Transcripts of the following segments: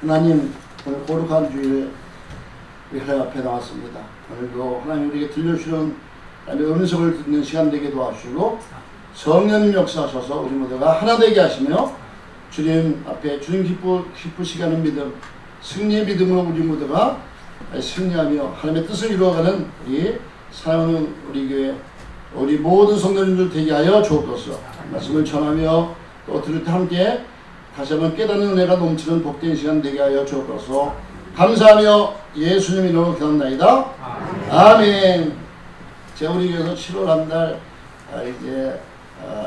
하나님, 오늘 거룩한 주일 하나님 앞에 나왔습니다. 오늘도 하나님 우리에게 들려주시는 하나님의 음성을 듣는 시간 되게 도와주시고 성령님 역사하셔서 우리 모두가 하나 되게 하시며 주님 앞에 주님 기쁘시게 하는 믿음, 승리의 믿음으로 우리 모두가 승리하며 하나님의 뜻을 이루어가는 우리 사랑하는 우리 교회 우리 모든 성도님들 되게 하여 주옵소서. 말씀을 전하며 또 들을 때 함께 다시 한번 깨닫는 은혜가 넘치는 복된 시간 되게 하여 주옵소서. 감사하며 예수님 이름으로 기도합나이다. 아멘. 제가 우리 교회에서 7월 한 달 이제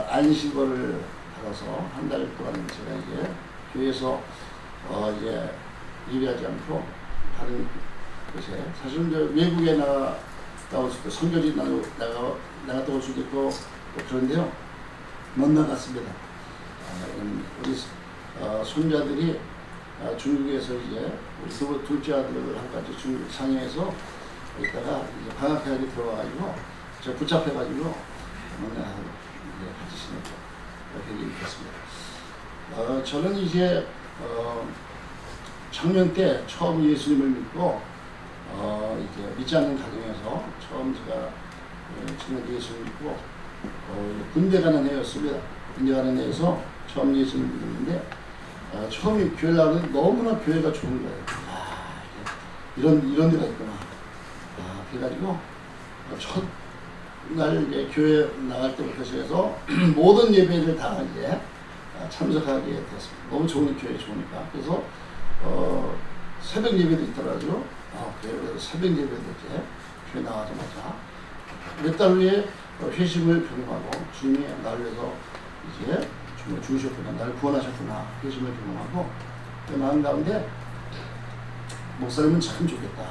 안식월을 받아서 한 달 동안 제가 이제 교회에서 이제 일하지 않고 다른 곳에 사실 이제 외국에 나올 수도 선교지 나갔다 올 수도 있고 그런데요 못 나갔습니다. 우리 손자들이 중국에서 이제 우리 둘째 아들을 한 가지 중국 상해에서 있다가 이제 방학회에 들어와가지고 저 붙잡혀가지고 같이 지내고 이렇게 얘기했습니다. 저는 이제 청년 때 처음 예수님을 믿고 이제 믿지 않는 가정에서 처음 제가 청년 때 예수님을 믿고 군대 가는 해였습니다. 군대 가는 해에서 처음 예수님을 믿었는데 처음에 교회 나가는 너무나 교회가 좋은 거예요. 이런 데가 있구나. 그래가지고 첫날 이제 교회 나갈 때부터 시작해서 모든 예배를 다 이제 참석하게 됐습니다. 너무 좋은 교회 좋으니까. 그래서 새벽 예배도 있더라고요. 그래서 새벽 예배도 이제 교회 나가자마자 몇 달 후에 회심을 변호하고 주님이 나를 위해서 이제 정말 죽으셨구나, 나를 구원하셨구나 회심을 변호하고 나온 가운데 목사님은 참 좋겠다.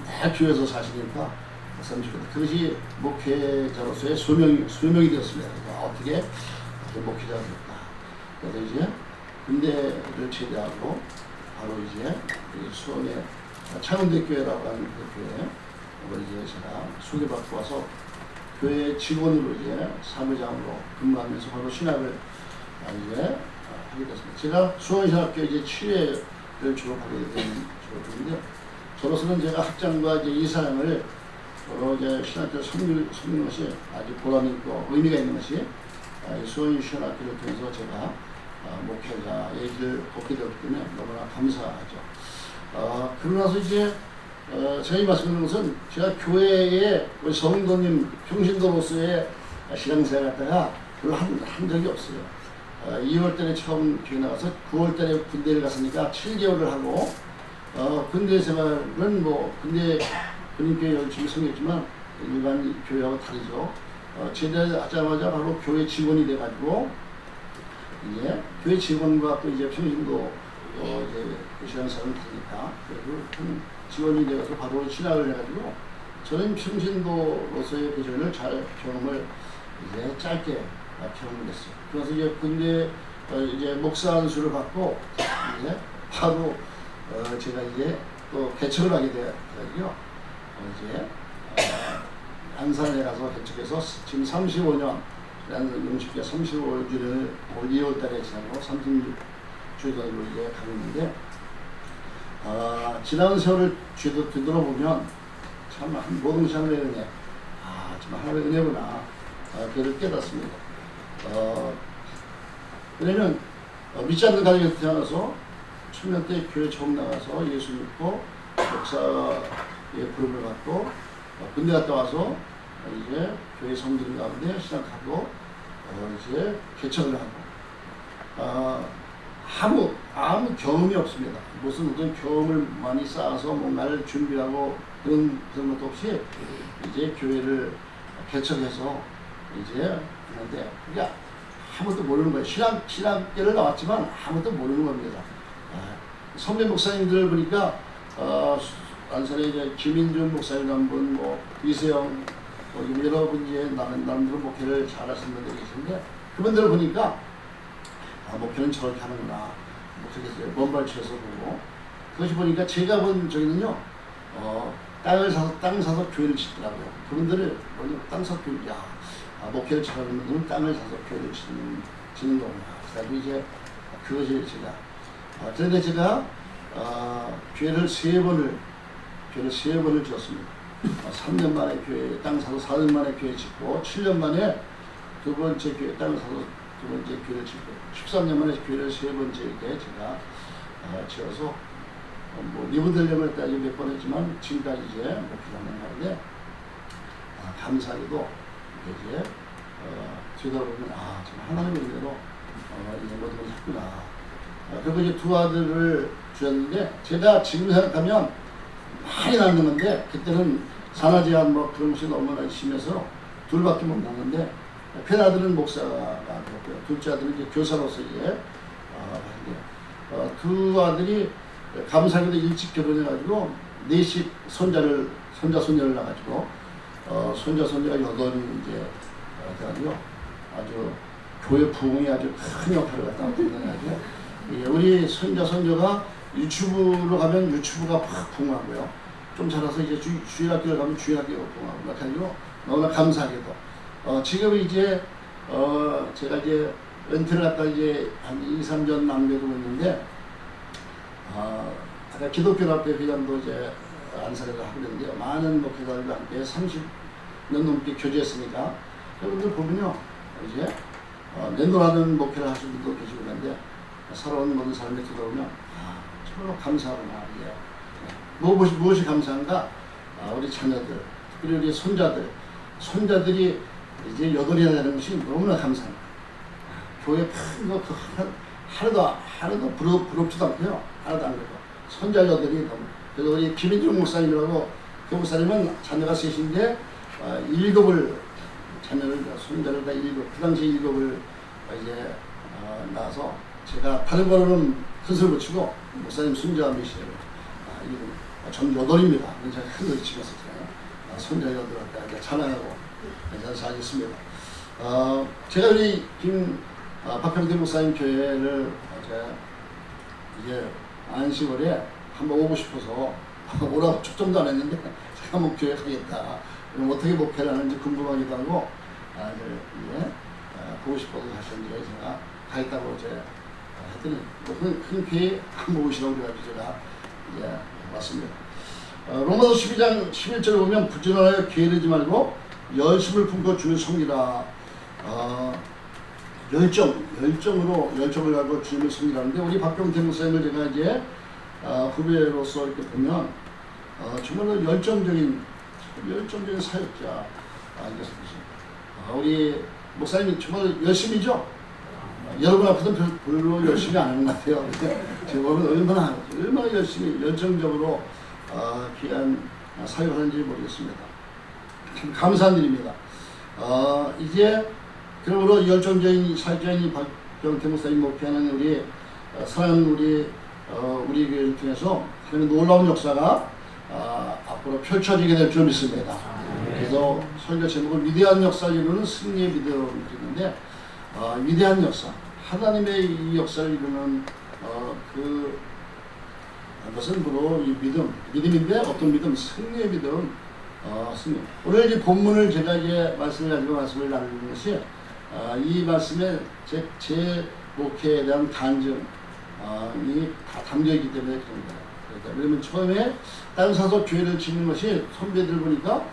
내 교회에서 사시니까 목사님 좋겠다. 그것이 목회자로서의 소명이 되었습니다. 어떻게 목회자가 됐다. 그래서 이제 군대를 제대하고 바로 이제 수원의 창원대교회라고 하는 그 교회에 이제 제가 소개받고 와서 교회 직원으로 이제 사무장으로 근무하면서 바로 신학을 이제 하게 됐습니다. 제가 수원신학교 이제 7회를 졸업하게 된 졸업인데 저로서는 제가 학장과 이제 이사장을 이제 신학교 섬기는 것이 아주 보람이 있고 의미가 있는 것이 수원신학교를 통해서 제가 목회자의 길을 걷게 되었기 때문에 너무나 감사하죠. 그러고 나서 이제 제가 말씀드리는 것은 제가 교회에 우리 성도님 평신도로서의 신앙생활 갖다가 별로 한 적이 없어요. 2월 달에 처음 교회 나가서 9월 달에 군대를 갔으니까 7개월을 하고 군대 생활은 뭐 군대 군인교회 열심히 섬겼지만 일반 교회하고 다르죠. 제대하자마자 바로 교회 직원이 돼가지고 이제 교회 직원과 또 이제 평신도 이제 신앙생활은 다르니까 그래서 직원이 되어서 바로 신학을 해가지고 저는 평신도로서의 비전을 잘 경험을 이제 짧게 경험했어요. 그래서 이제 군대 이제 목사 안수를 받고 이제 바로 제가 이제 또 개척을 하게 되었고요. 이제 안산에 가서 개척해서 지금 35년 용식교 35주년을 올 2월달에 지나고 36주년으로 이제 가고 있는데 지나온 세월을 뒤돌아보면 참 모든 것이 하나님의 은혜, 정말 하나님의 은혜구나 그를 깨닫습니다. 왜냐면 믿지 않는 가정에서 태어나서 청년 때 교회 처음 나가서 예수 믿고 목사의 부름을 받고 군대 갔다 와서 이제 교회 성도들 가운데 신학하고 이제 개척을 하고 아무 경험이 없습니다. 무슨 어떤 경험을 많이 쌓아서 뭔가를 준비하고 그런 것도 없이 이제 교회를 개척해서 이제 하는데 그러니까 아무것도 모르는 거예요. 신학계를 나왔지만 아무것도 모르는 겁니다. 선배 목사님들 보니까 안산에 이제 김인준 목사님 한 분, 뭐 이세영, 여러분 이제 남들 목회를 잘하시는 분들이 계신데 그분들을 보니까 목회는 저렇게 하는구나. 목회에서 먼발치에서 보고 그것이 보니까 제가 본 저기는요 땅 사서 교회를 짓더라고요. 그분들을 땅 사서 교회, 목회를 잘하는 분들은 땅을 사서 교회를 짓는 거구나. 그래서 이제 그것이 제가 그런데 제가 교회를 세 번을 지었습니다. 3년 만에 교회 땅 사서 4년 만에 교회 짓고 7년 만에 두 번째 교회 땅을 사서 두 번째 교회를 짓고 13년 만에 교회를 세 번째 이렇게 제가 지어서 뭐 리모델링을 따지 몇 번 했지만 지금까지 이제 목회하는 말인데 감사하게도 이제 되돌아보면 정말 하나님의 은혜로 이런 것들을 했구나. 그리고 이제 두 아들을 주셨는데 제가 지금 생각하면 많이 낳는 건데 그때는 산화제한 뭐 그런 것이 너무나 심해서 둘밖에 못 낳는데 큰 아들은 목사가 되었고요. 둘째 아들은 이제 교사로서 이제 두 아들이 감사하게도 일찍 결혼해가지고 넷씩 손자 손녀를 낳아가지고 손자 손녀가 여덟이 이제 돼가지고 아주 교회 부흥이 아주 큰 역할을 갖다 하고 우리 손자 손녀가 유튜브로 가면 유튜브가 팍 부흥하고요. 좀 자라서 이제 주일학교를 가면 주일학교가 부흥하고 그렇게 해가지고 너무나 감사하게도 지금 이제 제가 이제 은퇴를 갖다 이제 한 2, 3년 남겨두고 있는데 아까 기독교합회 회장도 이제 안사를 하고 있는데요. 많은 목회자들과 함께 30년 넘게 교제했으니까 여러분들 보면요. 이제 내노라는 목회를 하시는 분도 계시고 있는데 살아온 모든 삶에 들어오면 정말 감사하구나. 무엇이 감사한가? 우리 자녀들, 특별히 우리 손자들이 이제 여덟이나 되는 것이 너무나 감사합니다. 교회 큰 거 하나도 부럽지도 않고요. 하나도 안 그래요. 손자 여덟이 너무. 그래서 우리 김인중 목사님이라고 그 목사님은 자녀가 셋인데 자녀를 손자를 다 그 당시 7을 이제 낳아서 제가 다른 거로는 큰술 붙이고 목사님 손자 몇이에요? 전 8입니다. 제가 큰 소리 치면서잖아요. 손자 8한테 자랑하고 살겠습니다. 제가 우리 박형대 목사님 교회를 이제 안식월에 한번 오고 싶어서 오라고 축정도 안 했는데 제가 한번 교회 가겠다. 어떻게 목회를 하는지 궁금하기도 하고 보고 싶어서 하셨는데 제가 가겠다고 했더니 큰 교회 한번 오시라고 그래가지고 제가 이제 왔습니다. 로마서 12장 11절을 보면 부지런하여 게으르지 말고 열심을 품고 주를 섬기라. 열정을 가지고 주님을 섬기라는데 우리 박경태 목사님을 제가 이제 후배로서 이렇게 보면 정말로 열정적인 사역자 아니겠습니까? 우리 목사님이 정말 열심히죠. 여러분 앞에서 별로 열심히 안 하는 것 같아요. 제가 보면 얼마나 열심히 열정적으로 귀한 사역을 하는지 모르겠습니다. 참 감사한 일입니다. 이제 그러므로 열정적인 사역자인 박경태 목사님 목회하는 우리 사랑하는 우리 교회를 통해서 하나님의 놀라운 역사가 앞으로 펼쳐지게 될 줄 믿습니다. 그래서 설교 제목을 위대한 역사를 이루는 승리의 믿음을 드리는데 위대한 역사, 하나님의 이 역사를 이루는 그것은 바로 이 믿음인데 어떤 믿음? 승리의 믿음, 승리. 오늘 이 본문을 제가 이제 말씀을 나누는 것이 이 말씀에 제 목회에 대한 간증이 다 담겨 있기 때문에 그런 거예요. 왜냐면 처음에 땅 사서 교회를 짓는 것이 선배들 보니까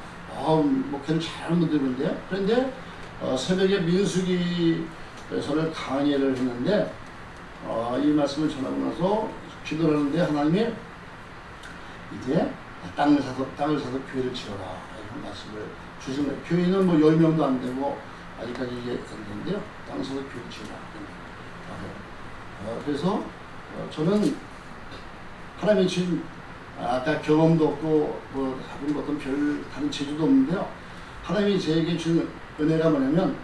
목회를 잘하는 분들인데 그런데 새벽에 민수기에서를 강의를 했는데 이 말씀을 전하고 나서 기도를 하는데 하나님이 이제 땅을 사서 교회를 지어라 이런 말씀을 주신 거예요. 교회는 뭐 10명도 안 되고 아직까지 이제 안 되는데요. 땅을 사서 교회를 지어라. 그래서 저는 하나님이 주신 아까 경험도 없고 뭐 어떤 별 다른 재주도 없는데요. 하나님이 저에게 주신 은혜가 뭐냐면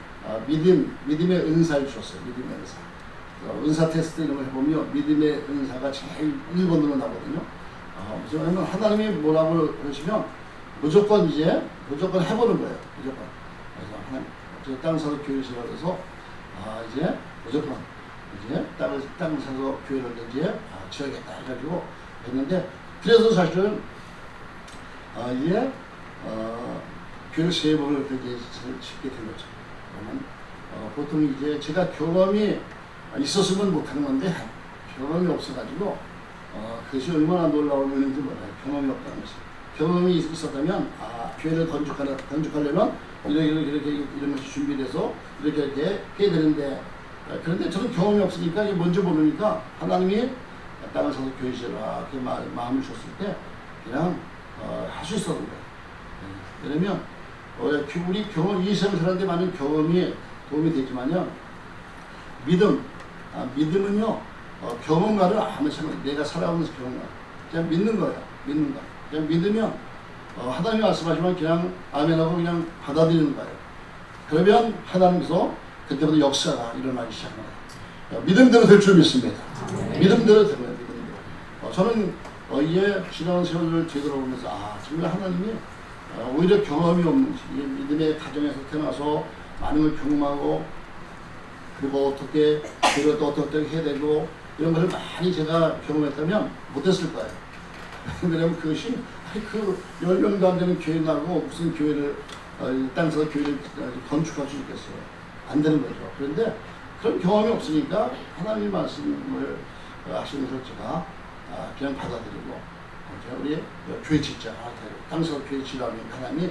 믿음의 은사를 주셨어요. 믿음의 은사. 은사 테스트 이런 걸 해보면 믿음의 은사가 제일 1번으로 나거든요. 왜냐면 하나님이 뭐라고 그러시면 무조건 해보는 거예요. 무조건. 그래서 하나님 땅 사서 교회를 지어서 이제 무조건 이제 땅을 사서 교회를 이제 지어야겠다 해가지고 했는데 그래서 사실은 이제 교회를 세 번을 그렇게 짓게 된 거죠. 그러면 보통 이제 제가 경험이 있었으면 못하는 건데 경험이 없어가지고 그것이 얼마나 놀라운 은혜인지 몰라요. 경험이 없다는 것이. 경험이 있었다면 교회를 건축하려면 이렇게 이런 것이 준비돼서 이렇게 해야 되는데, 그런데 저는 경험이 없으니까 먼저 모르니까 하나님이 땅을 사서 교회 지으라 이렇게 마음을 줬을 때 그냥 할 수 있었던 거예요. 왜냐면 우리 경험, 이 세상 사람들이 많은 경험이 도움이 되지만요, 믿음은요, 경험과를 아무 상관, 내가 살아오면서 경험과 그냥 믿는 거예요. 믿는 거. 그냥 믿으면 하나님이 말씀하시면 그냥 아멘하고 그냥 받아들이는 거예요. 그러면 하나님께서 그때부터 역사가 일어나기 시작합니다. 믿음대로 될 줄 믿습니다. 믿음대로 되고요. 믿음대로. 저는 이제 지나온 세월을 되돌아보면서 정말 하나님이 오히려 경험이 없는 믿음의 가정에서 태어나서 많은 걸 경험하고, 그리고 어떻게 그리고 또 어떻게 해야 되고 이런 것을 많이 제가 경험했다면 못했을 거예요. 왜냐면 그것이 그 10명도 안 되는 교회 나고 무슨 교회를 땅에서 교회를 건축할 수 있겠어요. 안 되는 거죠. 그런데 그런 경험이 없으니까 하나님의 말씀을 하시는 것을 제가 그냥 받아들이고, 우리 교회 짓자, 땅에서 교회 지라면 하나님이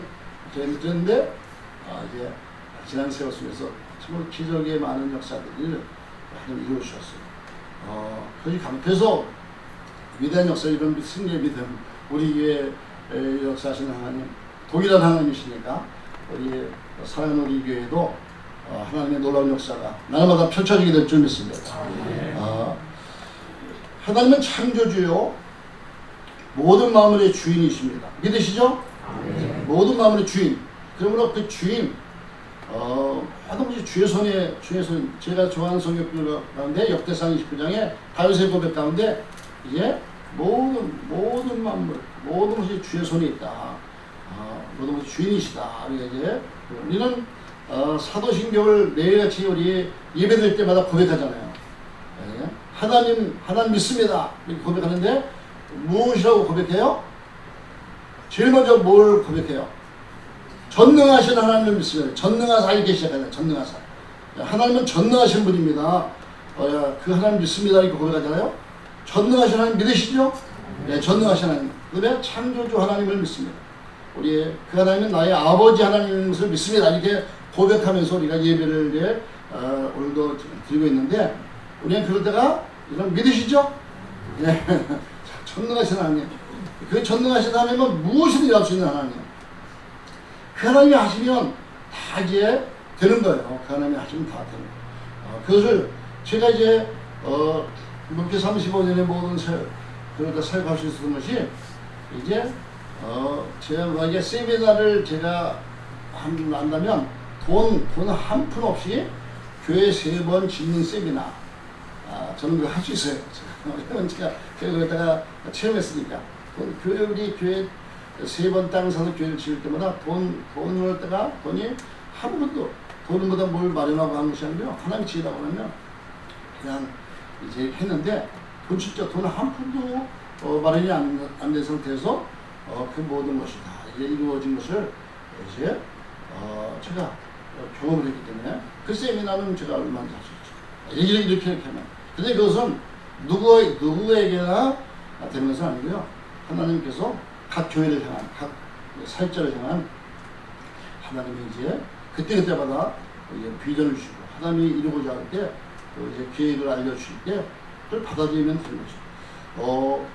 저희를 듣는데 이제 지난 세월 속에서 정말 기적의 많은 역사들을 하나님 이루어주셨어요. 그래서 위대한 역사, 이런 승리의 믿음, 우리 교회 역사하시는 하나님, 동일한 하나님이시니까 우리 사랑하는 우리 교회도 하나님의 놀라운 역사가 날마다 펼쳐지게 될 줄 믿습니다. 하나님은 창조주요 모든 만물의 주인이십니다. 믿으시죠? 모든 만물의 주인. 그러므로 그 주인, 모든 것이 주의 손에, 제가 좋아하는 성경 가운데 역대상 29장에 다윗의 고백 가운데 이제 모든 만물, 모든 것이 주의 손에 있다. 모든 것이 주인이시다. 이제 우리는 사도신경을 매일같이 우리 예배드릴 때마다 고백하잖아요. 하나님 믿습니다. 이렇게 고백하는데 무엇이라고 고백해요? 제일 먼저 뭘 고백해요? 전능하신 하나님을 믿습니다. 전능하사 이렇게 시작하잖아요. 전능하사. 하나님은 전능하신 분입니다. 그 하나님 믿습니다. 이렇게 고백하잖아요. 전능하신 하나님 믿으시죠? 네, 전능하신 하나님. 그다음에 창조주 하나님을 믿습니다. 우리 그 하나님은 나의 아버지 하나님을 믿습니다. 이렇게 고백하면서 우리가 예배를 이제 오늘도 드리고 있는데, 우리는 그럴 때가 이런 믿으시죠? 네. 전능하신 하나님. 그 전능하신 하나님은 무엇이든 일할 수 있는 하나님. 그 하나님이 하시면 다 이제 되는 거예요. 그 하나님이 하시면 다 되는 거예요. 그것을 제가 이제 이렇게 35년의 모든 그러니까 사역할 수 있었던 것이, 이제 제가 만약에 세미나를 제가 한다면 돈 한 푼 없이 교회 3번 짓는 세미나, 저는 그거 할 수 있어요. 왜냐면 제가 거기다가 체험했으니까. 우리 교회 3번 땅 사서 교회를 지을 때마다 돈을 갖다가 돈이 한 번도, 돈보다 뭘 마련하고 하는 것이 아니고요, 하나님 지으라고 하면 그냥 이제 했는데, 진짜 돈 한 푼도 마련이 안 된 상태에서 그 모든 것이 다 이제 이루어진 것을 이제 제가 경험을 했기 때문에, 그 세미나는 제가 얼마나 할 수 있죠. 이렇게 하면. 근데 그것은 누구에게나 되는 것은 아니고요, 하나님께서 각 교회를 향한, 각 사역자를 향한 하나님이 이제 그때마다 비전을 주시고, 하나님이 이루고자 할 때 이제 계획을 알려주실 때 그걸 받아들이면 되는 거죠.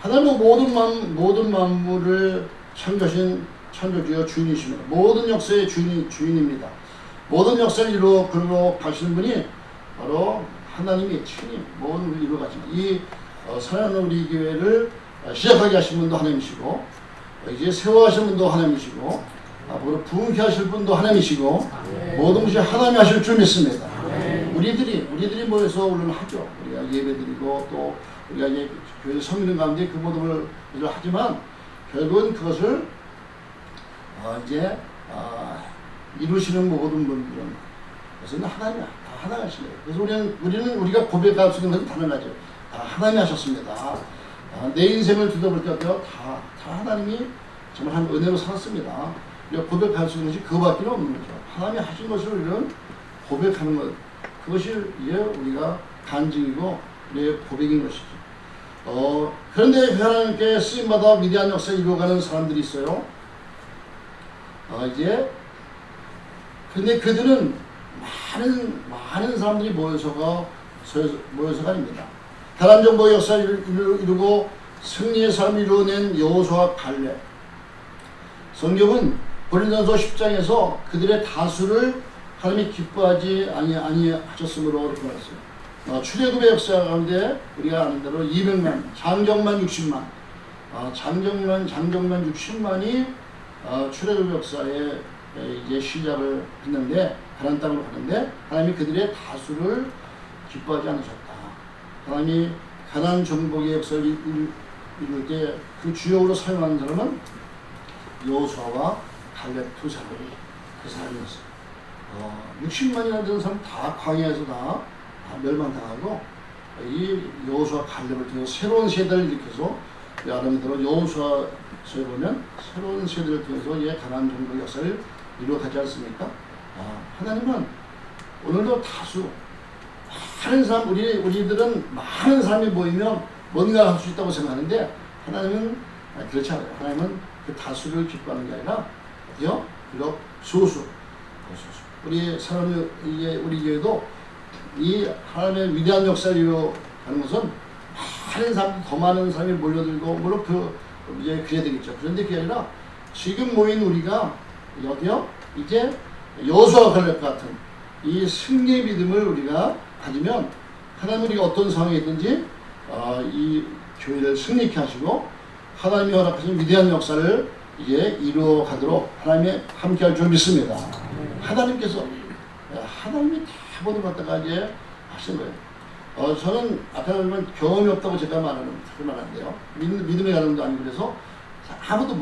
하나님은 모든 만물을 창조하신 창조주여 주인이십니다. 모든 역사의 주인입니다. 모든 역사를 이루어 가시는 분이 바로 하나님이 친히 모든 걸 이루어 가십니다. 이 사랑하는 우리 교회를 시작하게 하신 분도 하나님이시고, 이제 세워하신 분도 하나님이시고, 앞으로 부흥케 하실 분도 하나님이시고, 모든 것이 하나님이 하실 줄 믿습니다. 우리들이 모여서 물론 하죠. 우리가 예배드리고 또 우리가 이제 교회 섬기는 가운데 그 모든 걸 하지만, 결국은 그것을 이제 이루시는 모든 분들은 그것은 하나님이 다 하나님 하신 거예요. 그래서 우리가 고백할 수 있는 것은 단언하죠. 다 하나님이 하셨습니다. 내 인생을 뒤져볼 때 다 하나님이 정말 한 은혜로 살았습니다. 우리가 고백할 수 있는 것이 그거밖에 없는 거죠. 하나님이 하신 것을 우리는 고백하는 것, 그것이 이제 우리가 간증이고 우리의 고백인 것이죠. 그런데 하나님께 쓰임받아 위대한 역사를 이루어가는 사람들이 있어요. 근데 그들은 많은 사람들이 모여서가 아닙니다. 가나안 정복의 역사를 이루고 승리의 삶을 이루어낸 여호수아와 갈렙. 성경은 고린도전서 10장에서 그들의 다수를 하나님이 기뻐하지 아니하셨으므로 이렇게 말했어요. 출애굽의 역사 가운데 우리가 아는 대로 200만, 장정만 60만, 장정만 60만이 출애굽 역사에 이제 시작을 했는데, 가나안 땅으로 가는데 하나님이 그들의 다수를 기뻐하지 않으셨다. 하나님이 가나안 정복의 역사를 이룰 때 그 주역으로 사용하는 사람은 여호수아와 갈렙 두 사람이 그 사람이었어요. 60만이나 되는 사람 다 광야에서 다 멸망당하고, 이 여호수아 갈렙을 통해서 새로운 세대를 일으켜서, 여러분들은 여호수아서에 보면 새로운 세대를 통해서 가나안 정복의 역사를 이루어가지 않습니까? 하나님은 오늘도 다수 많은 사람, 우리들은 많은 사람이 모이면 뭔가 할 수 있다고 생각하는데, 하나님은 그렇지 않아요. 하나님은 그 다수를 기뻐하는 게 아니라 비록 소수. 우리 교회도 이 하나님의 위대한 역사를 이루어가는 것은 많은 사람, 더 많은 사람이 몰려들고, 물론 그래야 되겠죠. 그런데 그게 아니라 지금 모인 우리가 이제 여호수아와 갈렙 같은 이 승리의 믿음을 우리가 가지면 하나님 우리가 어떤 상황에 있든지 이 교회를 승리케 하시고 하나님이 허락하신 위대한 역사를 이제 이루어가도록 하나님이 함께할 줄 믿습니다. 하나님께서 하나님이 다 모든 것 갖다가 이제 하신 거예요. 저는 아까 보면 경험이 없다고 제가 말하는데요. 믿음의 가능도 아니고 그래서 아무도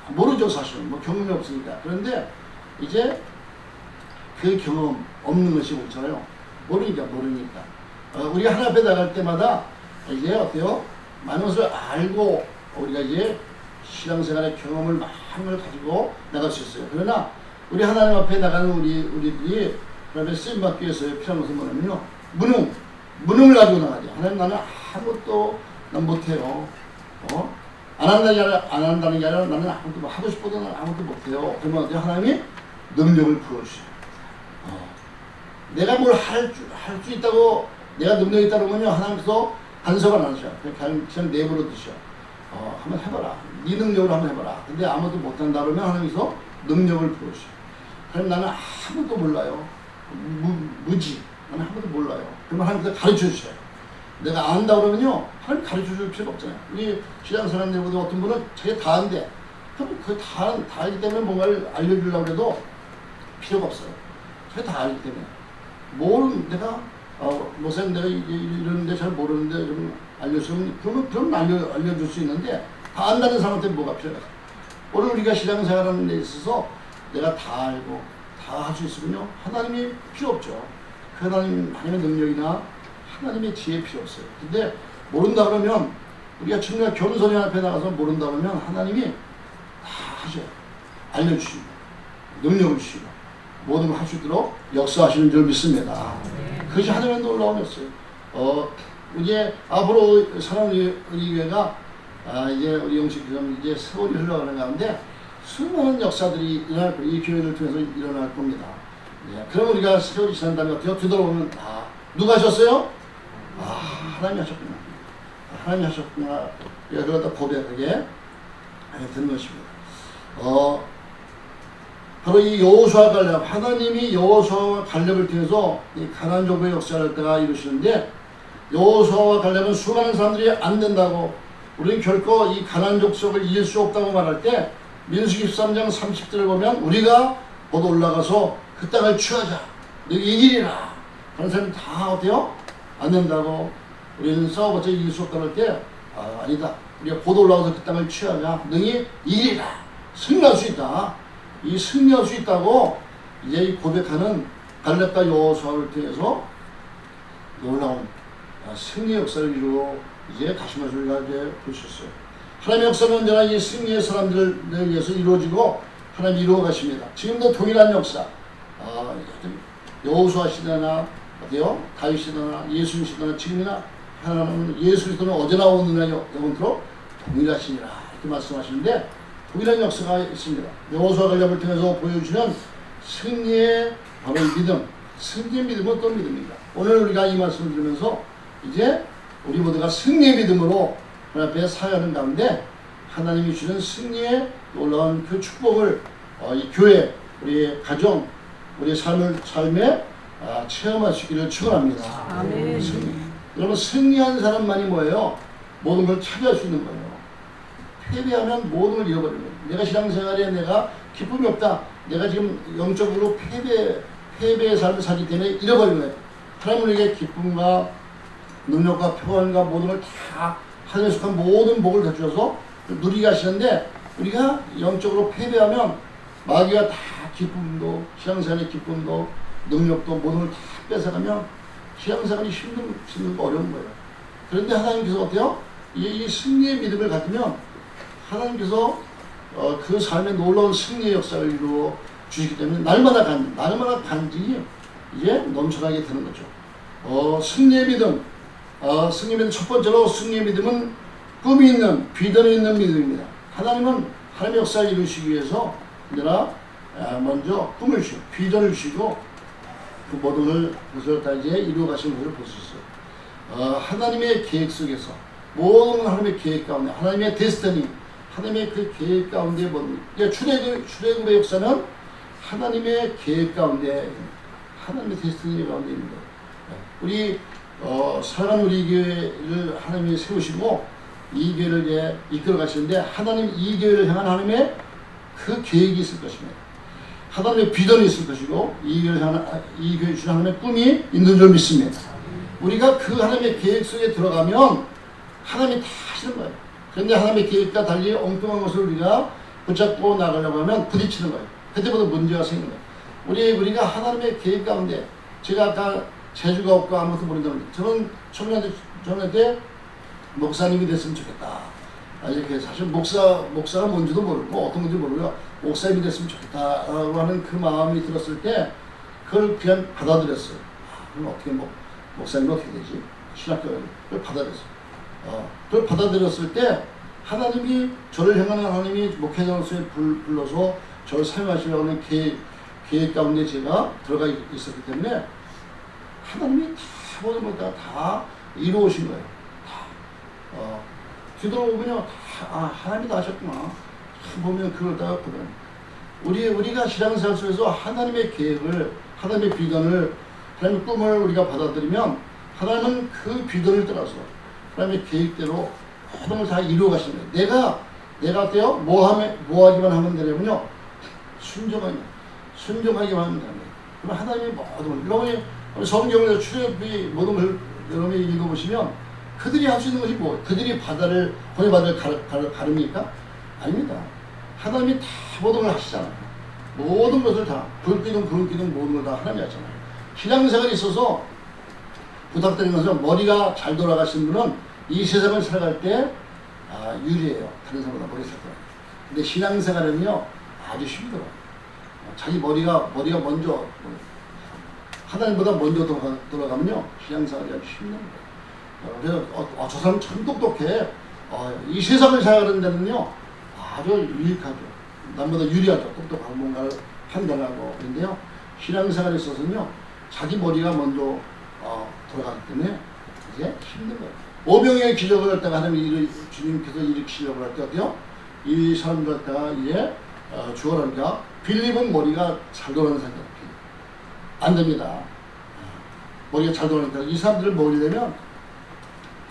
모르죠 사실은. 경험이 없으니까. 그런데 이제 그 경험 없는 것이 옳잖아요. 모르니까. 우리가 하나님 앞에 나갈 때마다 이제 많은 것을 알고 우리가 이제 신앙생활의 경험을 많은 걸 가지고 나갈 수 있어요. 그러나 우리 하나님 앞에 나가는 우리들이 그다음에 쓰임받기 위해서 필요한 것은 뭐냐면요, 무능을 가지고 나가죠. 하나님, 나는 아무것도 못해요. 안 한다는 게 아니라 나는 아무것도 하고 싶어도 나는 아무것도 못해요. 그러면 어때요? 하나님이 능력을 부어주셔요. 내가 뭘 할 수 있다고, 내가 능력이 있다고 하면요, 하나님께서 간섭을 안 하셔요. 그냥 내버려 두셔. 한번 해봐라. 네 능력으로 한번 해봐라. 근데 아무도 못한다 그러면 하나님께서 능력을 부어주셔요. 그럼 나는 아무도 몰라요. 무지. 나는 아무도 몰라요. 그러면 하나님께서 가르쳐 주셔요. 내가 안다 그러면요, 하나님 가르쳐 줄 필요가 없잖아요. 우리 신앙사람들보다 어떤 분은 자기가 다 안돼. 그럼 다 알기 때문에 뭔가를 알려주려고 해도 필요가 없어요. 자기가 다 알기 때문에. 내가 목사님 내가 이러는데 잘 모르는데 좀 알려주면 그러면 알려줄 수 있는데, 다 안다는 사람한테 뭐가 필요해? 오늘 우리가 신앙생활하는 데 있어서 내가 다 알고 다 할 수 있으면요, 하나님이 필요 없죠. 하나님의 능력이나 하나님의 지혜 필요 없어요. 근데 모른다 그러면, 우리가 정말 겸손히 앞에 나가서 모른다 그러면 하나님이 다 하셔요. 알려주시고 능력을 주시고 모든 걸 할 수 있도록 역사하시는 줄 믿습니다. 그것이 하나님의 놀라운 역사예요. 이제 앞으로 사랑의 교회가 이제 우리 영식처럼 이제 세월이 흘러가는 가운데 수많은 역사들이 이 교회를 통해서 일어날 겁니다. 그럼 우리가 세월이 지난 다음에 어떻게 되돌아보면 누가 하셨어요? 하나님이 하셨구나. 하나님이 하셨구나. 그러다 고백하게 되는 것입니다. 바로 이 여호수아 갈렙, 하나님이 여호수아와 갈렙을 통해서 이 가나안 정복의 역사를 때가 이루시는데, 여호수아와 갈렙은 수많은 사람들이 안 된다고, 우리는 결코 이 가나안 족속을 이길 수 없다고 말할 때 민수기 13장 30절을 보면, 우리가 곧 올라가서 그 땅을 취하자, 너희 이기리라 하는 사람이 다 어때요? 안 된다고, 우리는 싸워봤자 이길 수 없다고 할 때 아니다, 우리가 곧 올라가서 그 땅을 취하자, 너희 이기리라, 승리할 수 있다. 이 승리할 수 있다고 이제 이 고백하는 갈렙과 여호수아를 통해서 놀라운 승리의 역사를 이루어 이제 다시 말해서 우리가 이제 볼 수 있어요. 하나님의 역사는 언제나 이 승리의 사람들을 위해서 이루어지고 하나님이 이루어 가십니다. 지금도 동일한 역사, 여호수아 시대나 어때요? 다윗 시대나 예수님 시대나 지금이나 하나님은 예수 그리스도는 어제나 오늘나 영원토록 동일하시니라 이렇게 말씀하시는데 동일한 역사가 있습니다. 여호수아 전략을 통해서 보여주는 승리의 바로 이 믿음, 승리의 믿음은 어떤 믿음입니까? 오늘 우리가 이 말씀을 들으면서 이제 우리 모두가 승리의 믿음으로 하나님 앞에 사역하는 가운데 하나님이 주는 승리의 놀라운 그 축복을 이 교회, 우리 가정, 우리 삶에 체험할 수 있기를 축원합니다. 아멘. 승리. 여러분 승리한 사람만이 뭐예요? 모든 걸 차지할 수 있는 거예요. 패배하면 모든 걸 잃어버리는 거예요. 내가 신앙생활에 내가 기쁨이 없다. 내가 지금 영적으로 패배의 삶을 살기 때문에 잃어버리는 거예요. 하나님은 우리에게 기쁨과 능력과 평안과 모든 걸 다 하늘에 속한 모든 복을 다 주셔서 누리게 하시는데 우리가 영적으로 패배하면 마귀가 다 기쁨도 신앙생활의 기쁨도 능력도 모든 걸 다 뺏어가면 신앙생활이 힘든 거 어려운 거예요. 그런데 하나님께서 어때요? 이 승리의 믿음을 가지면 하나님께서 그 삶에 놀라운 승리의 역사를 이루어 주시기 때문에 날마다 간증이 이제 넘쳐나게 되는 거죠. 승리의 믿음. 승리의 믿음 첫 번째로 승리의 믿음은 꿈이 있는 비전이 있는 믿음입니다. 하나님은 하나님의 역사를 이루시기 위해서 언제나 먼저 꿈을 주시고 비전을 주시고 그 모든 것을 다 이제 이루어 가시는 것을 볼 수 있어요. 하나님의 계획 속에서 모든 하나님의 계획 가운데 하나님의 데스티니 하나님의 그 계획 가운데 모든 출애굽의 역사는 하나님의 계획 가운데 하나님의 데스티니 가운데 있는 거예요. 우리 사랑하는 우리 교회를 하나님이 세우시고 이 교회를 이제 이끌어 가시는데 하나님 이 교회를 향한 하나님의 그 계획이 있을 것입니다. 하나님의 비전이 있을 것이고 이 교회 주신 하나님의 꿈이 있는 줄 믿습니다. 우리가 그 하나님의 계획 속에 들어가면 하나님이 다 하시는 거예요. 그런데 하나님의 계획과 달리 엉뚱한 것을 우리가 붙잡고 나가려고 하면 부딪히는 거예요. 그때부터 문제가 생기는 거예요. 우리가 하나님의 계획 가운데 제가 아까 재주가 없고 아무것도 모른다는 저는 청년한테 목사님이 됐으면 좋겠다. 이렇게 사실 목사가 뭔지도 모르고 어떤 건지 모르고요. 목사님이 됐으면 좋겠다라고 하는 그 마음이 들었을 때 그걸 그냥 받아들였어요. 그럼 어떻게 목사님은 어떻게 되지? 신학교를 그걸 받아들였어요. 그걸 받아들였을 때 하나님이 저를 향하는 하나님이 목회자로서 불러서 저를 사용하시려고 하는 계획 가운데 제가 들어가 있었기 때문에 하나님이 다 모든 걸 다 이루어오신 거예요. 다. 뒤돌아보면요. 하나님이 다 하셨구나. 보면 그걸 다 보면 우리가 신앙생활 속에서 하나님의 계획을, 하나님의 비전을, 하나님의 꿈을 우리가 받아들이면 하나님은 그 비전을 따라서 하나님의 계획대로 모든 걸 다 이루어 가시는 거예요. 내가 어때요? 뭐 하기만 하면 되냐면요. 순종하기만 하면 되는 거예요. 그럼 하나님이 모든 걸, 여러분이 성경에서 출애굽이 모든 걸 여러분이 읽어보시면 그들이 할 수 있는 것이 뭐? 그들이 고해 바다를 가릅니까? 아닙니다. 하나님이 다 모든 걸 하시잖아요. 모든 것을 다 불기둥 모든 걸 다 하나님이 하잖아요. 신앙생활에 있어서 부탁드리는 것은 머리가 잘 돌아가신 분은 이 세상을 살아갈 때 유리해요. 다른 사람보다 머리 잘 돌아가요. 근데 신앙생활은요 아주 힘들어요. 자기 머리가 먼저 하나님보다 먼저 돌아가면요 신앙생활이 아주 힘든 거예요. 그래서 저 사람 참 똑똑해. 이 세상을 살아가는 데는요 아주 유익하죠. 남보다 유리하죠. 똑똑하고 뭔가를 판단하고. 그런데요 신앙생활에 있어서는요 자기 머리가 먼저 돌아가기 때문에 이제 힘든 거예요. 오병이의 기적을 갖다가 하나님 주님께서 일으키시려고 할 때 어때요? 이 사람들 갖다가 이제 죽어라니까 빌립은 머리가 잘 돌아가는 사람이 안 됩니다. 머리가 잘 돌아가니까 이 사람들을 먹으려면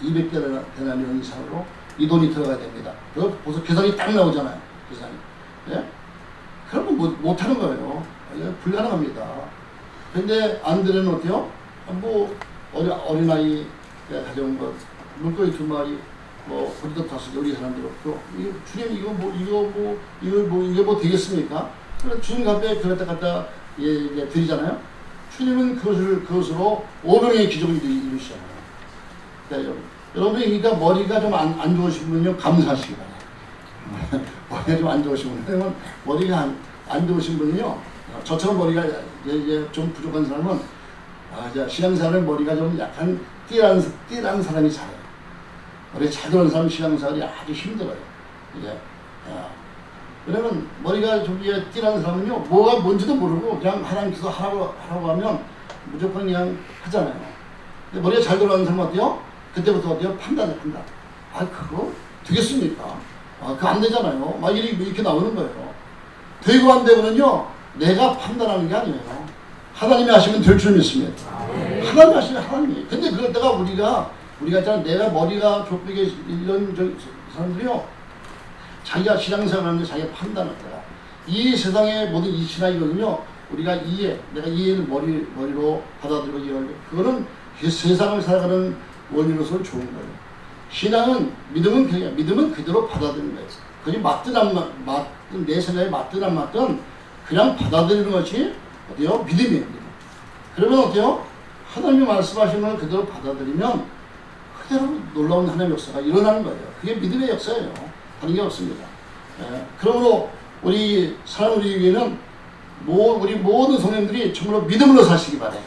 200데나리온 이상으로 이 돈이 들어가야 됩니다. 그래서 벌써 계산이 딱 나오잖아요. 계산이. 예? 그러면 못하는 거예요. 불가능합니다. 근데 안드레는 어때요? 어린아이 가져온 것, 물고기 2마리, 호리도 5개, 우리 사람들 없고, 주님, 이거 되겠습니까? 그래서 주님 앞에 갖다 드리잖아요. 주님은 그것으로 5병의 기적을 이루시잖아요. 그러니까 여러분이 그러니까 머리가 좀 안 좋으신 분은요, 감사하시기 바랍니다. 머리가 좀 안 좋으신 분은, 머리가 안 좋으신 분은요, 저처럼 머리가 이제 좀 부족한 사람은, 신앙생활은 머리가 좀 약간 띠라는 사람이 잘해요. 머리 잘 들어온 사람 신앙생활이 아주 힘들어요. 이게. 왜냐면 머리가 좀 띠라는 사람은요, 뭐가 뭔지도 모르고 그냥 하나님께서 하라고 하면 무조건 그냥 하잖아요. 근데 머리가 잘 들어가는 사람은 어때요? 그때부터 어때요? 판단. 그거 되겠습니까? 그거 안 되잖아요. 막 이렇게 나오는 거예요. 되고 안 되고는요, 내가 판단하는 게 아니에요. 하나님이 하시면 될 줄 믿습니다. 하나님이 하시면 하나님이. 근데 그러다가 우리가 있잖아, 내가 머리가 좁게 이런 사람들이요, 자기가 신앙생활하는데 자기가 판단하다가 이 세상의 모든 이치나 이거는요, 우리가 내가 이해를 머리로 받아들이고 이해하고, 그거는 세상을 살아가는 원리로서 좋은 거예요. 신앙은, 믿음은 그대로 받아들이는 거예요. 그게 맞든 안 맞든, 내 생각에 맞든 안 맞든 그냥 받아들이는 것이 어때요? 믿음이에요. 믿음. 그러면 어때요? 하나님이 말씀하시는 걸 그대로 받아들이면 그대로 놀라운 하나님의 역사가 일어나는 거예요. 그게 믿음의 역사예요. 다른 게 없습니다. 그러므로 우리 교회는 우리 모든 성령들이 정말로 믿음으로 사시기 바래요.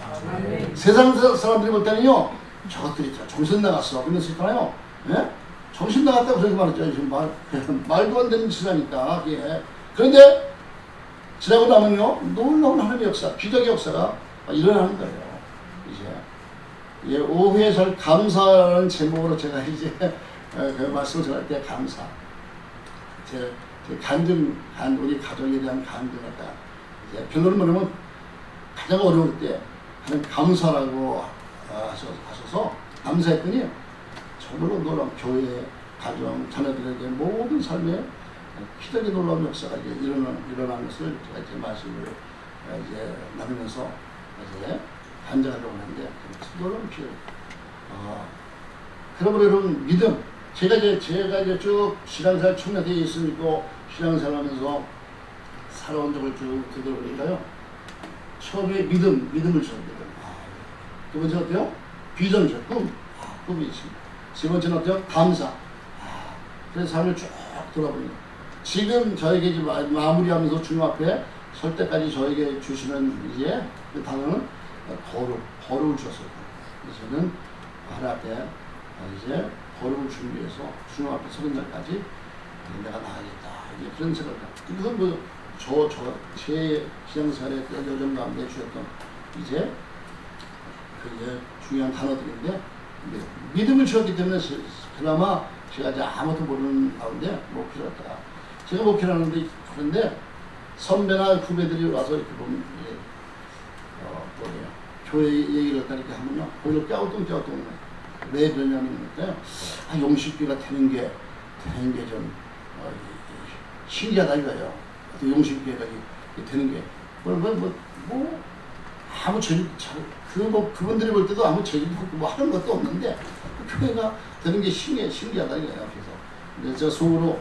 세상 사람들이 볼 때는요, 저것들이 정신 나갔어 그러면서 있잖아요. 정신 나갔다고 그렇게 말했죠. 지금 말도 안 되는 짓이니까. 그런데 지나고 나면요, 놀라운 하나님의 역사, 기적의 역사가 일어나는 거예요. 이제 오후에 잘 감사라는 제목으로 제가 이제 그 말씀을 전할 때 감사. 제 우리 가족에 대한 간증을 갖다 이제 결론은 뭐냐면 가장 어려울 때 하는 감사라고 하셔서 감사했더니 정말로 놀라운 교회, 가정, 자녀들에게 모든 삶에 기적의 놀라운 역사가 이제 일어난 것을 제가 이제 말씀을 이제 나누면서 이제 간증하려고 하는데 놀라운 기적. 그러므로 여러분 믿음. 제가 이제 쭉 신앙생활 청년대에 있으니까 신앙생활하면서 살아온 적을 쭉 되돌아보니까요. 처음에 믿음을 주었거든요. 두 번째 어때요? 비전을 줘. 꿈이 있습니다. 세 번째는 어때요? 감사. 그래서 삶을 쭉 돌아보니 지금 저에게 이제 마무리하면서 주님 앞에 설 때까지 저에게 주시는 이제 그 단어는 거룩을 주었어요. 그래서 저는 하나 앞에 이제 거룩을 준비해서 주님 앞에 서는 날까지 내가 나가겠다. 이제 그런 생각을 그건 제 신앙생활의 여정 가운데 주셨던 이제 그게 중요한 단어들인데 믿음을 주었기 때문에 그나마 제가 이제 아무것도 모르는 가운데 목회를 했다가 제가 목회를 하는데 그런데 선배나 후배들이 와서 이렇게 보면 교회 얘기를 했다 이렇게 하면요 거기서 깨우뚱 왜 그러냐면 용식교회가 되는 게 좀 신기하다 이거예요. 용식교회가 되는 게 아무 그분들이 볼 때도 아무 죄짓고 뭐 하는 것도 없는데 그 교회가 되는 게 신기하다 이거예요. 그래서 근데 제가 속으로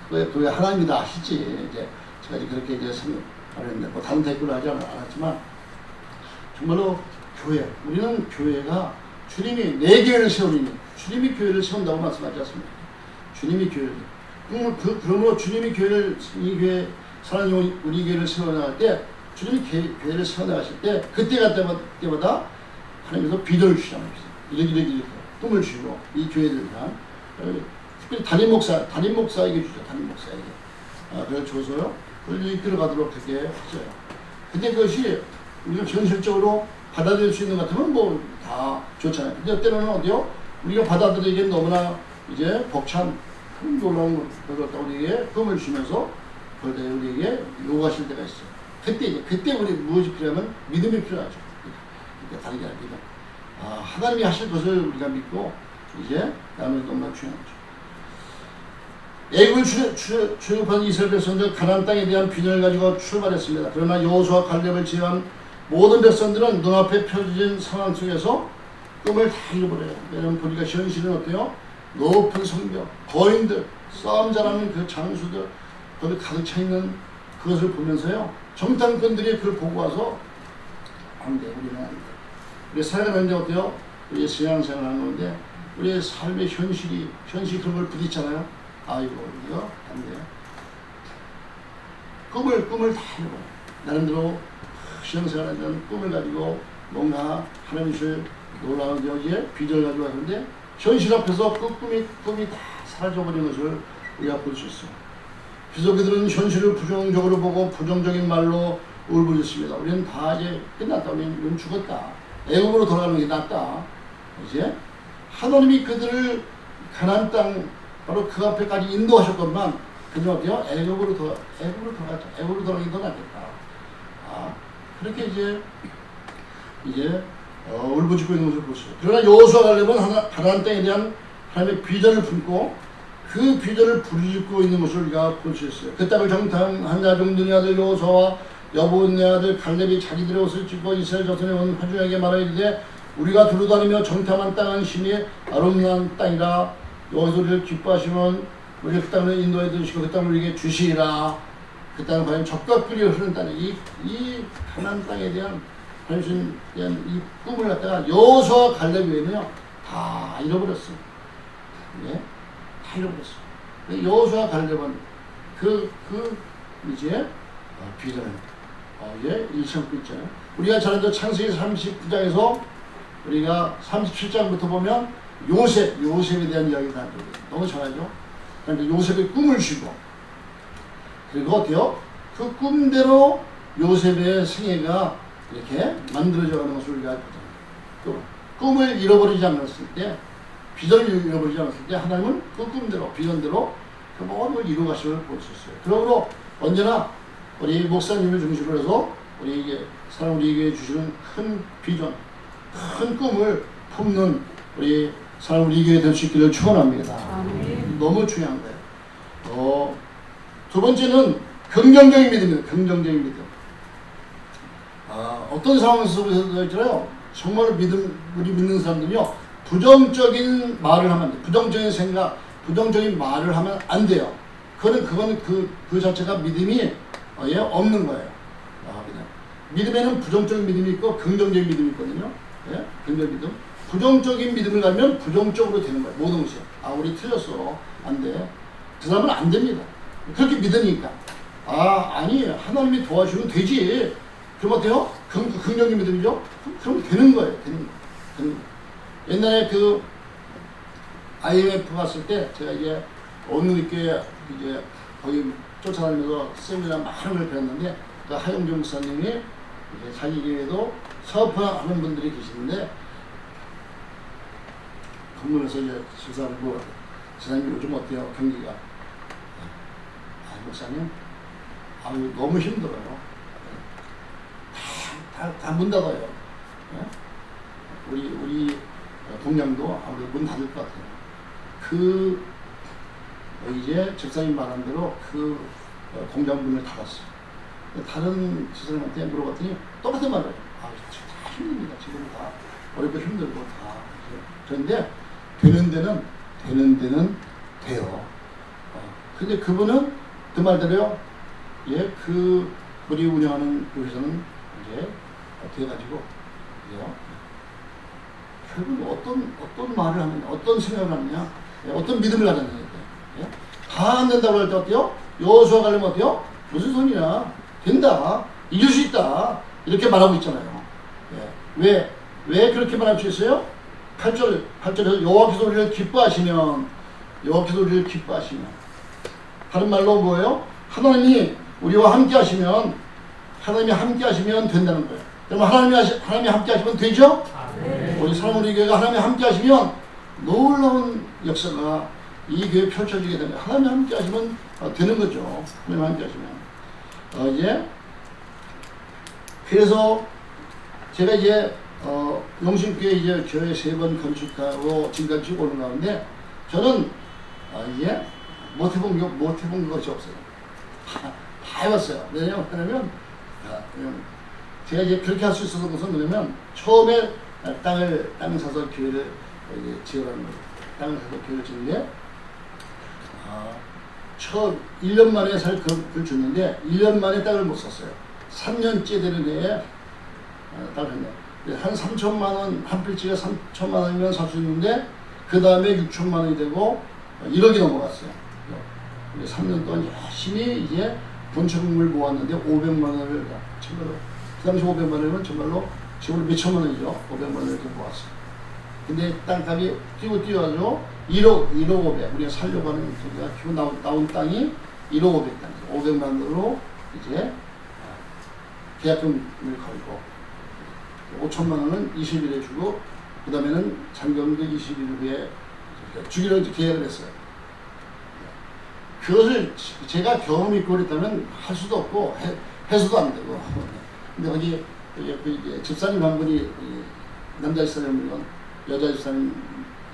그게 하나님이다 하시지 이제 제가 이제 그렇게 이제 생각하는데 뭐 다른 댓글을 하지 않았지만 정말로 우리는 교회가 주님이 내 교회를 세우니 주님이 교회를 세운다고 말씀하지 않습니까? 주님이 교회를 그러므로 주님이 이 교회 사랑하는 우리 교회를 세워나갈 때 주님이 교회를 세워나가실 때 그때가 때마다 하나님께서 비전을 주시잖아요. 이렇게 꿈을 주시고 이 교회를 위한 특별히 담임 목사에게 주죠. 담임 목사에게 그걸 줘서요. 그걸 이끌어가도록 그렇게 했어요. 근데 그것이 우리가 현실적으로 받아들일 수 있는 것 같으면 뭐 다 좋잖아요. 근데 때로는 어디요? 우리가 받아들이기엔 너무나 이제 벅찬 큰 놀라운 것을 우리에게 꿈을 주시면서 그걸 우리에게 요구하실 때가 있어요. 그때 우리 무엇이 필요하면 믿음이 필요하죠. 그러니까 다른 게 아니라 믿음. 하나님이 하실 것을 우리가 믿고 이제 나는 너무나 중요하죠. 애굽을 출애굽한 이스라엘 백성들 가나안 땅에 대한 비전을 가지고 출발했습니다. 그러나 여호수아 갈렙을 제외한 모든 백성들은 눈앞에 펼쳐진 상황 속에서 꿈을 다 잃어버려요. 왜냐하면 보니까 현실은 어때요? 높은 성벽, 거인들, 싸움 잘하는 그 장수들, 거기 가득 차 있는 그것을 보면서요. 정탐꾼들이 그걸 보고 와서 안 돼, 우리는 안 돼. 우리 살아가는데 어때요? 우리 신앙생활 하는 건데 우리의 삶의 현실이 그런 걸 부딪잖아요. 아이고 이거 안 돼. 꿈을 다 잃어버려요. 나름대로 신앙생활하는 꿈을 가지고 뭔가 하나님 주실 놀라운 여기에 비전을 가지고 왔는데 현실 앞에서 그 꿈이 다 사라져버린 것을 우리가 볼 수 있어요. 기독교들은 현실을 부정적으로 보고 부정적인 말로 울부짖습니다. 우리는 다 이제 끝났다. 우리는 죽었다. 애굽으로 돌아가는 게 낫다. 이제 하나님이 그들을 가나안 땅 바로 그 앞에까지 인도하셨건만 그들은 어때요? 애굽으로 돌아가자. 애굽으로 돌아가기 더 낫겠다. 그렇게 이제 울부짖고 있는 것을 볼 수 있어요. 그러나 여호수아 갈렙은 가나안 땅에 대한 하나님의 비전을 품고 그 비전을 부르짖고 있는 것을 우리가 볼 수 있어요. 그 땅을 정탐한 야종들의 아들 여호수아와 여분의 아들 갈렙이 자기들의 옷을 찢고 이스라엘 자손에 온 회중에게 말하이르되 우리가 두루다니며 정탐한 땅은 신이 아름다운 땅이라 여호와께서 우리를 기뻐하시면 우리 그 땅을 인도해 주시고 그 땅을 우리에게 주시리라. 그 땅은 과연 적과 꿀이 흐르는 땅이 이 가나안 땅에 대한 하나님에 대한 이 꿈을 갖다가 여호수아 갈렙 외에는요 다 잃어버렸어요. 예? 다 잃어버렸어요. 여호수아 갈렙은 이제 비전을 일삼고 있잖아요. 우리가 잘 알던 창세기 39장에서 우리가 37장부터 보면 요셉에 대한 이야기가 나옵니다. 너무 잘 알죠? 그러니까 요셉의 꿈을 쉬고 그리고 어때요? 그 꿈대로 요셉의 생애가 이렇게 만들어져 가는 것을 우리가 보잖아요. 또 꿈을 잃어버리지 않았을 때, 비전을 잃어버리지 않았을 때 하나님은 그 꿈대로, 비전대로 그 모든 걸 이루어가심을 볼 수 있어요. 그러므로 언제나 우리 목사님을 중심으로 해서 우리 교회에 주시는 큰 비전, 큰 꿈을 품는 우리 우리 교회 될 수 있기를 축원합니다. 너무 중요한 거예요. 두 번째는 긍정적인 믿음입니다. 긍정적인 믿음. 어떤 상황에서도 있잖아요. 정말 우리 믿는 사람들은요, 부정적인 말을 하면 안 돼요. 부정적인 생각, 부정적인 말을 하면 안 돼요. 그거는 그 자체가 믿음이 없는 거예요. 믿음에는 부정적인 믿음이 있고 긍정적인 믿음이 있거든요. 예? 긍정적인 믿음. 부정적인 믿음을 가면 부정적으로 되는 거예요. 모든 것이. 우리 틀렸어. 안 돼. 그 사람은 안 됩니다. 그렇게 믿으니까. 아니, 하나님이 도와주면 되지. 그럼 어때요? 긍정적인 믿음이죠? 그럼 되는 거예요. 되는 거예요. 옛날에 IMF 갔을 때 제가 이제 어느 교회 이제 거기 쫓아다니면서 세미나 많은 걸 배웠는데 그 하영준 목사님이 이제 자기 교회도 사업하는 분들이 계시는데 건물에서 이제 집사람을 물어봤어요. 집사님 요즘 어때요? 경기가? 목사님, 너무 힘들어요. 다 문 닫아요. 우리 동량도 아무래도 문 닫을 것 같아요. 이제 집사님 말한 대로 공장 문을 닫았어요. 다른 집사님한테 물어봤더니 똑같은 말을 해요. 다 힘듭니다. 지금 다 어렵고 힘들고 다. 그런데 되는 데는 돼요. 근데 그분은 그 말대로요. 우리 운영하는 회사는 이제 돼가지고 결국 어떤 말을 하느냐, 어떤 생각을 하느냐, 어떤 믿음을 가졌느냐. 다 안 된다고 할 때 어때요? 여호수아 갈렙은 어때요? 무슨 소리냐? 된다. 이길 수 있다. 이렇게 말하고 있잖아요. 왜 그렇게 말할 수 있어요? 8절에서 여호와께서 우리를 기뻐하시면 다른 말로 뭐예요? 하나님이 우리와 함께 하시면 된다는 거예요. 그럼 하나님이 함께 하시면 되죠? 우리 사랑우리 교회가 하나님이 함께 하시면 놀라운 역사가 이 교회에 펼쳐지게 됩니다. 하나님이 함께 하시면 되는 거죠. 하나님이 함께 하시면. 그래서 제가 이제 용신교회 이제 교회 3번 건축하고 지금까지 오는 가운데 저는 이제 못 해본 것이 없어요. 다 해봤어요. 왜냐면 제가 이제 그렇게 할 수 있었던 것은 뭐냐면 처음에 땅을 사서 교회를 지으라는 거예요. 땅을 사서 교회를 지는데 처음 1년 만에 그걸 줬는데 1년 만에 땅을 못 샀어요. 3년째 되는 해에 땅을 샀네요. 한 3천만 원, 한 필지가 3천만 원이면 살 수 있는데 그 다음에 6천만 원이 되고 1억이 넘어갔어요. 3년 동안 열심히 이제 본체금을 모았는데 500만 원을 참고로 그 당시 500만 원이면 정말로 지금 몇천만 원이죠. 500만 원을 이렇게 모았어요. 근데 땅값이 뛰어가지고 1억 5백. 우리가 살려고 하는 저기가 기호 나온 땅이 1억 500 땅. 500만 원으로 이제 계약금을 걸고 5천만 원은 20일에 주고 그 다음에는 잔금도 20일 후에 주기로 이제 계약을 했어요. 그것을 제가 경험이 있고 그랬다면 할 수도 없고 해서도 안 되고. 근데 거기 그 집사님 한 분이 남자 집사님, 여자 집사님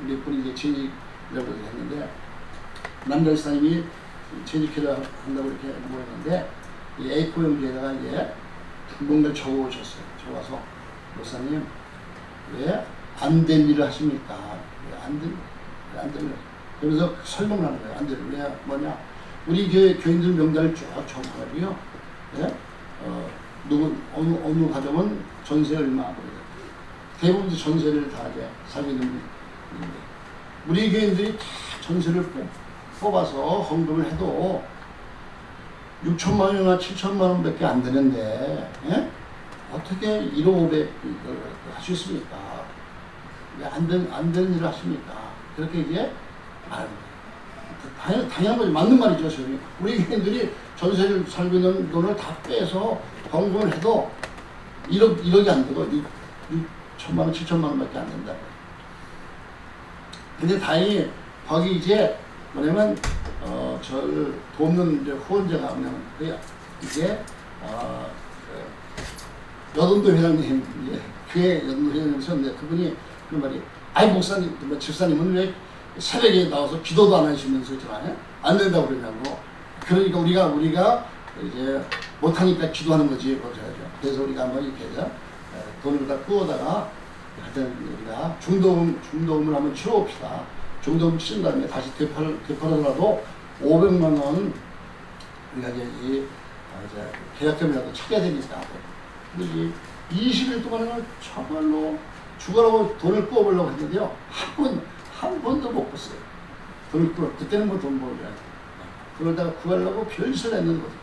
몇 분이 이제 재직이라고 했는데 남자 집사님이 재직회를 한다고 이렇게 모였는데 이 A4 용지에다가 이제 뭔가를 적어오셨어요. 적어서 목사님 왜 안 된 일을 하십니까? 왜 안 된 일? 그래서 설명을 하는 거예요. 안 된 일. 왜 뭐냐? 우리 교인들 명단을 쭉 적어가지고요. 예? 어느 가정은 전세 얼마 대부분 전세를 다 이제 살고 있는 분인데 우리 교인들이 다 전세를 뽑아서 헌금을 해도 6천만 원이나 7천만 원밖에 안 되는데 예? 어떻게 1억 500 할 수 있습니까? 왜 안 되는 일을 하십니까? 그렇게 이제 당연한 거지. 맞는 말이죠. 저희. 우리 교인들이 전세를 살고 있는 돈을 다 빼서 헌금을 해도 1억이 안 되고 6천만 원, 7천만 원밖에 안 된다. 근데 다행히 거기 이제 뭐냐면 저를 돕는 이제 후원자가 뭐냐면 이게 여돈도 회장님, 교회 여돈도 회장님이셨는데 그분이 그 말이 아이 목사님, 집사님은 왜 새벽에 나와서 기도도 안 하시면서 있잖아요. 안 된다고 그러냐고. 그러니까 우리가 이제 못하니까 기도하는 거지. 그래서 우리가 한번 이렇게 해서 돈을 다 구워다가 하여튼 우리가 중도금을 한번 치러봅시다. 중도금 치른 다음에 다시 되팔아서라도 500만 원 우리가 이제 계약금이라도 찾아야 되니까. 근데 20일 동안은 정말로 죽으라고 돈을 구워보려고 했는데요. 한 번도 못 꿨어요. 돈을 구워. 그때는 뭐 돈 벌어야 돼. 그러다가 구하려고 별짓을 했는 거죠.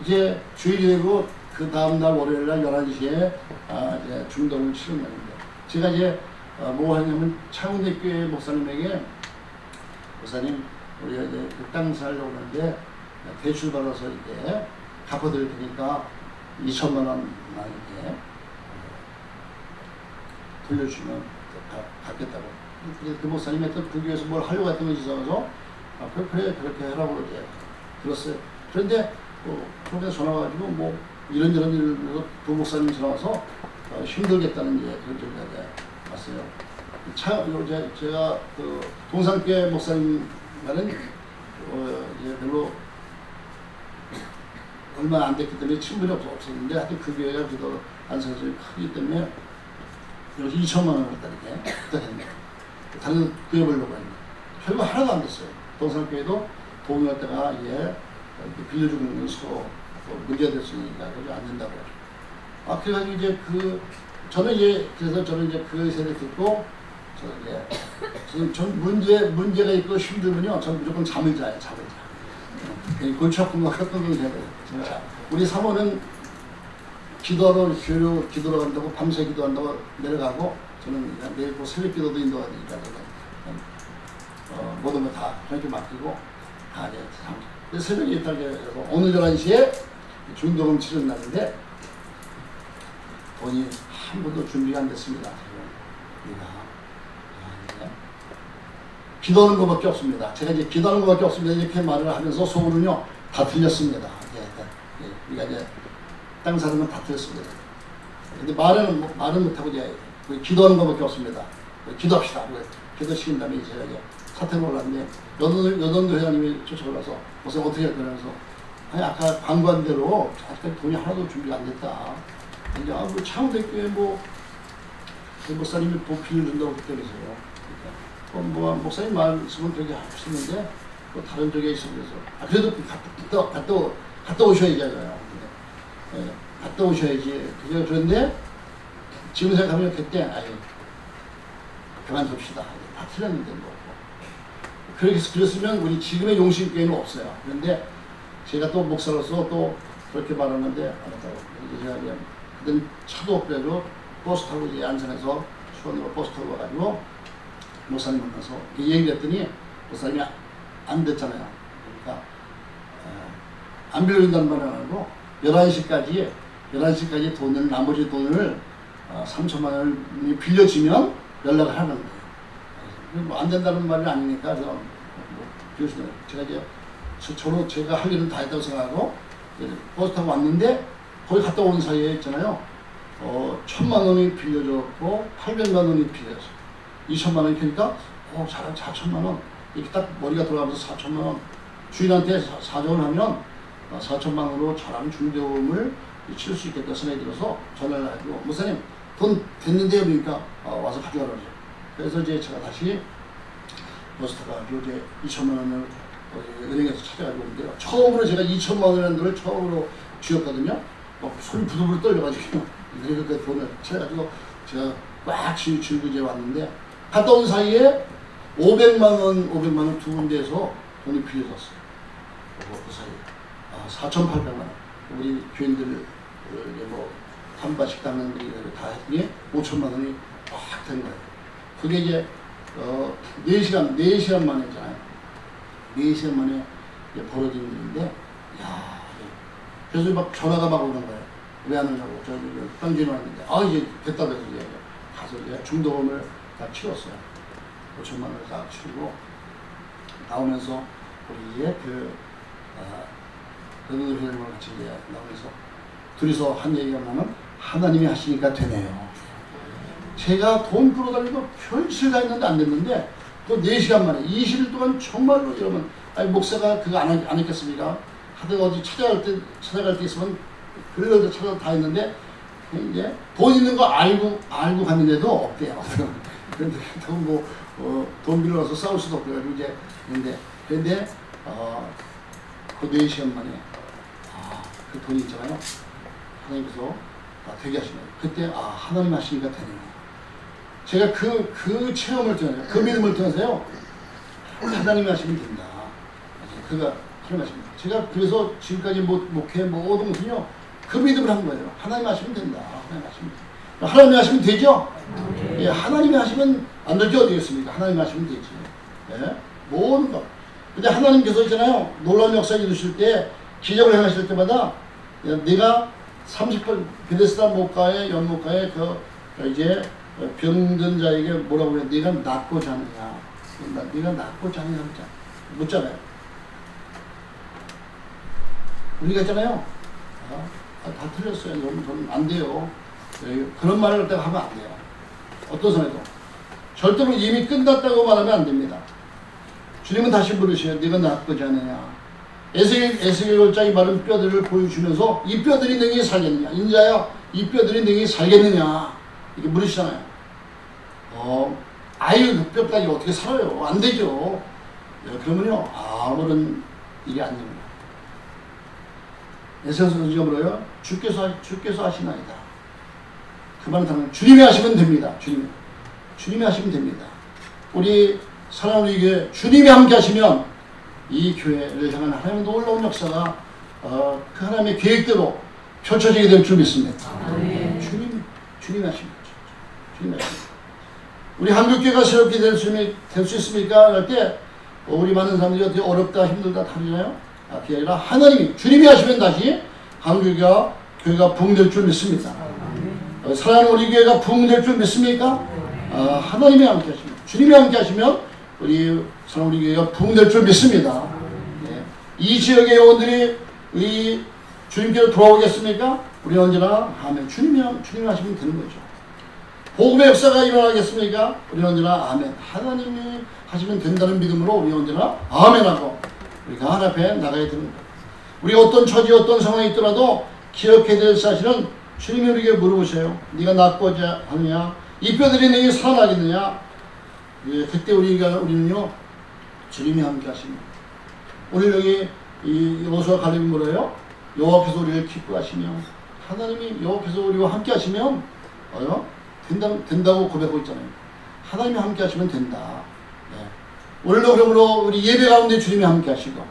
이제 주일이 되고 그 다음날 월요일날 11시에 이제 중동을 치른 날인데 제가 이제 뭐 하냐면 창원대교회 목사님에게 목사님 우리가 이제 그 땅 살려고 하는데 대출 받아서 이제 갚아드릴 테니까 2천만 원 이렇게 돌려주면 갚겠다고. 그 목사님이 또 그 교회에서 뭘 하려고 했던 건지 있어서 그래 그렇게 하라고 이제 들었어요. 그런데 그런데 전화 와가지고 뭐 이런저런 일로 그 목사님 전화 와서 힘들겠다는 이제 그런 소리가 왔어요. 제가 그 동산교회 목사님 말은 이제 별로 얼마 안 됐기 때문에 친분이 없었는데 하여튼 그 교회가 그래도 안산소리 크기 때문에 여기서 2천만 원을 이렇게 부탁했는데 다른 교회 보려고 했는데 결국 하나도 안 됐어요. 동산교회도 돈을 갖다가 이제 빌려주는 서로 문제가 됐으니까 그게 안 된다고 해요. 그래가지고 이제 저는 이제 그 세례 듣고 전 문제가 있고 힘들면요 전 무조건 잠을 자요. 골치 아픈 거 같은 거 진짜. 우리 사모는 기도로 간다고 밤새 기도한다고 내려가고 저는 내일 새벽 기도도 인도하니까 모든 거 다 그렇게 맡기고 다 이제 잠. 새벽에 있다고 오늘 11시에 중도금 치른 날인데 돈이 한 번도 준비가 안 됐습니다. 기도하는 것밖에 없습니다. 제가 이제 기도하는 것밖에 없습니다. 이렇게 말을 하면서 속으로는요 다 틀렸습니다. 우리가 이제 땅 사는 건 다 틀렸습니다. 근데 말은 못하고 이제 기도하는 것밖에 없습니다. 기도합시다. 기도시킨 다음에 제가 이제 사택을 올랐는데 여돈도 회장님이 쫓아올라서 무슨 어떻게 할 거냐면서 아니 아까 광고한 대로 아직까지 돈이 하나도 준비가 안 됐다. 이제 창원대교회 그 목사님이 돈 빌려준다고 그때면서요. 그러니까 목사님 말씀은 되게 하시는데 또 다른 쪽에 있으면서 그래도 갔다 오셔야잖아요. 갔다 오셔야지. 그런데 지금 생각하면 그때 그만둡시다. 다 틀렸는데 뭐. 그랬으면 우리 지금의 용신교회는 없어요. 그런데 제가 또 목사로서 또 그렇게 말하는데 알았다고. 제가 그냥 그땐 차도 없대로 버스 타고 이제 안산에서 수원으로 버스 타고 가가지고 목사님 만나서 얘기를 했더니 목사님이 안 됐잖아요. 그러니까 안 빌려준다는 말은 안 하고 11시까지 돈을 나머지 돈을 3천만 원을 빌려주면 연락을 하는 거예요. 뭐 안 된다는 말이 아니니까 그래서 빌려주더라고요. 제가 이제 저로 제가 할 일은 다 했다고 생각하고 버스 타고 왔는데 거기 갔다 오는 사이에 있잖아요. 1,000만 원이 빌려줬고 800만 원이 빌려졌어요. 2천만 원이 되니까 잘한 4천만 원 이렇게 딱 머리가 돌아가면서 4천만 원 주인한테 사정을 하면 4천만 원으로 저랑 중도금을 칠 수 있겠다 생각이 들어서 전화를 하고 목사님 돈 됐는데요 그러니까 와서 가져가라 그래요. 그래서 이제 제가 다시 버스 타가지고 이제 2천만 원을 은행에서 찾아가지고 오는데요. 처음으로 제가 2천만 원이라는 돈을 처음으로 쥐었거든요. 손이 부들부들 떨려가지고 그 돈을 찾아가지고 제가 꽉 쥐고 이제 왔는데 갔다 온 사이에 500만 원 두 군데에서 돈이 빌려졌어요. 그 사이에 4,800만 원 우리 교인들 뭐 한바 식당은 다 했더니 5천만 원이 확 된 거예요. 그게 이제 4시간 만에잖아요. 4시간 만에 벌어진 일인데 야 그래서 막 전화가 막 오는 거예요. 왜 안 오냐고 저기 땅주인 왔는데 이제 됐다 그래서 이제 가서 이제 중도금을 다 치렀어요. 5천만 원을 다 치르고 나오면서 우리의 은우 회장님과 같이 이제 나오면서 둘이서 한 얘기가 뭐냐면 하나님이 하시니까 되네요. 제가 돈 끌어다니고 별짓을 다 했는데 안 됐는데 또 4시간 만에 20일 동안 정말로 이러면 목사가 그거 안 했겠습니까? 하여튼 어디 찾아갈 때 있으면 그래도 찾아서 다 했는데 이제 돈 있는 거 알고 갔는데도 없대요. 그런데 돈 빌려서 싸울 수도 없고 이제 그런데 그 4시간 만에 그 돈이 있잖아요. 하나님께서 되게 하시네요. 그때 하나님 하시니까 되네요. 제가 그 체험을 통해서 그 믿음을 통해서요 하나님이 하시면 된다. 그가 하나님 하십니다. 제가 그래서 지금까지 목회 모든 것은요 그 믿음을 한 거예요. 하나님 하시면 된다. 하나님이 하시면 되죠? 예, 하나님이 하시면 안 되죠? 어디겠습니까? 하나님이 하시면 되지. 예? 모든 것. 근데 하나님께서 있잖아요. 놀라운 역사 이루실 때 기적을 행하실 때마다 내가 30번 베데스다 목가의 연목가의 이제 병든 자에게 뭐라고 해요? 네가 낫고자 하느냐? 네가 낫고자 하느냐? 묻잖아요. 우리가 있잖아요. 다 틀렸어요. 저는 안 돼요. 그런 말을 할 때가 하면 안 돼요. 어떤 선에도 절대로 이미 끝났다고 말하면 안 됩니다. 주님은 다시 물으셔요. 네가 낫고자 하느냐? 에스겔 골짜기 마른 뼈들을 보여주면서 이 뼈들이 능히 살겠느냐? 인자야 이 뼈들이 능히 살겠느냐? 이렇게 물으시잖아요. 그 뼈다귀 어떻게 살아요? 안 되죠. 그러면요 아무런 일이 안 됩니다. 에스겔 선지가 뭐래요? 주께서 하시나이다. 그 말은 당연 주님이 하시면 됩니다. 주님이 하시면 됩니다. 우리 사랑하는 우리 교회 주님이 함께 하시면 이 교회를 향한 하나님의 놀라운 역사가 그 하나님의 계획대로 펼쳐지게 될 줄 믿습니다. 주님이 하십니다. 주님이 하십니다. 우리 한국교회가 새롭게 될 수 있습니까? 할 때 우리 많은 사람들이 어떻게 어렵다 힘들다 다르잖아요. 그게 아니라 하나님이 주님이 하시면 다시 한국교회가 부흥될 줄 믿습니다. 사랑하는 우리 교회가 부흥될 줄 믿습니까? 하나님이 함께 하십니다. 주님이 함께 하시면 우리 사랑하는 우리 교회가 부흥될 줄 믿습니다. 예. 이 지역의 영혼들이 우리 주님께로 돌아오겠습니까? 우리 언제나 아멘. 주님이 하시면 되는 거죠. 복음의 역사가 일어나겠습니까? 우리 언제나 아멘. 하나님이 하시면 된다는 믿음으로 우리 언제나 아멘하고 우리가 하나님 앞에 나가야 되는 거예요. 우리가 어떤 처지 어떤 상황이 있더라도 기억해야 될 사실은 주님이 우리에게 물어보세요. 네가 낫고자 하느냐? 이 뼈들이 너희 살아나겠느냐? 예, 그때 우리는요 주님이 함께 하십니다. 오늘 여기 이 여호수아 갈렙이 뭐래요? 여호와께서 우리를 기뻐하시며 하나님이 여호와께서 우리와 함께 하시면 된다고 고백하고 있잖아요. 하나님이 함께 하시면 된다. 네. 오늘도 그러므로 우리 예배 가운데 주님이 함께 하시고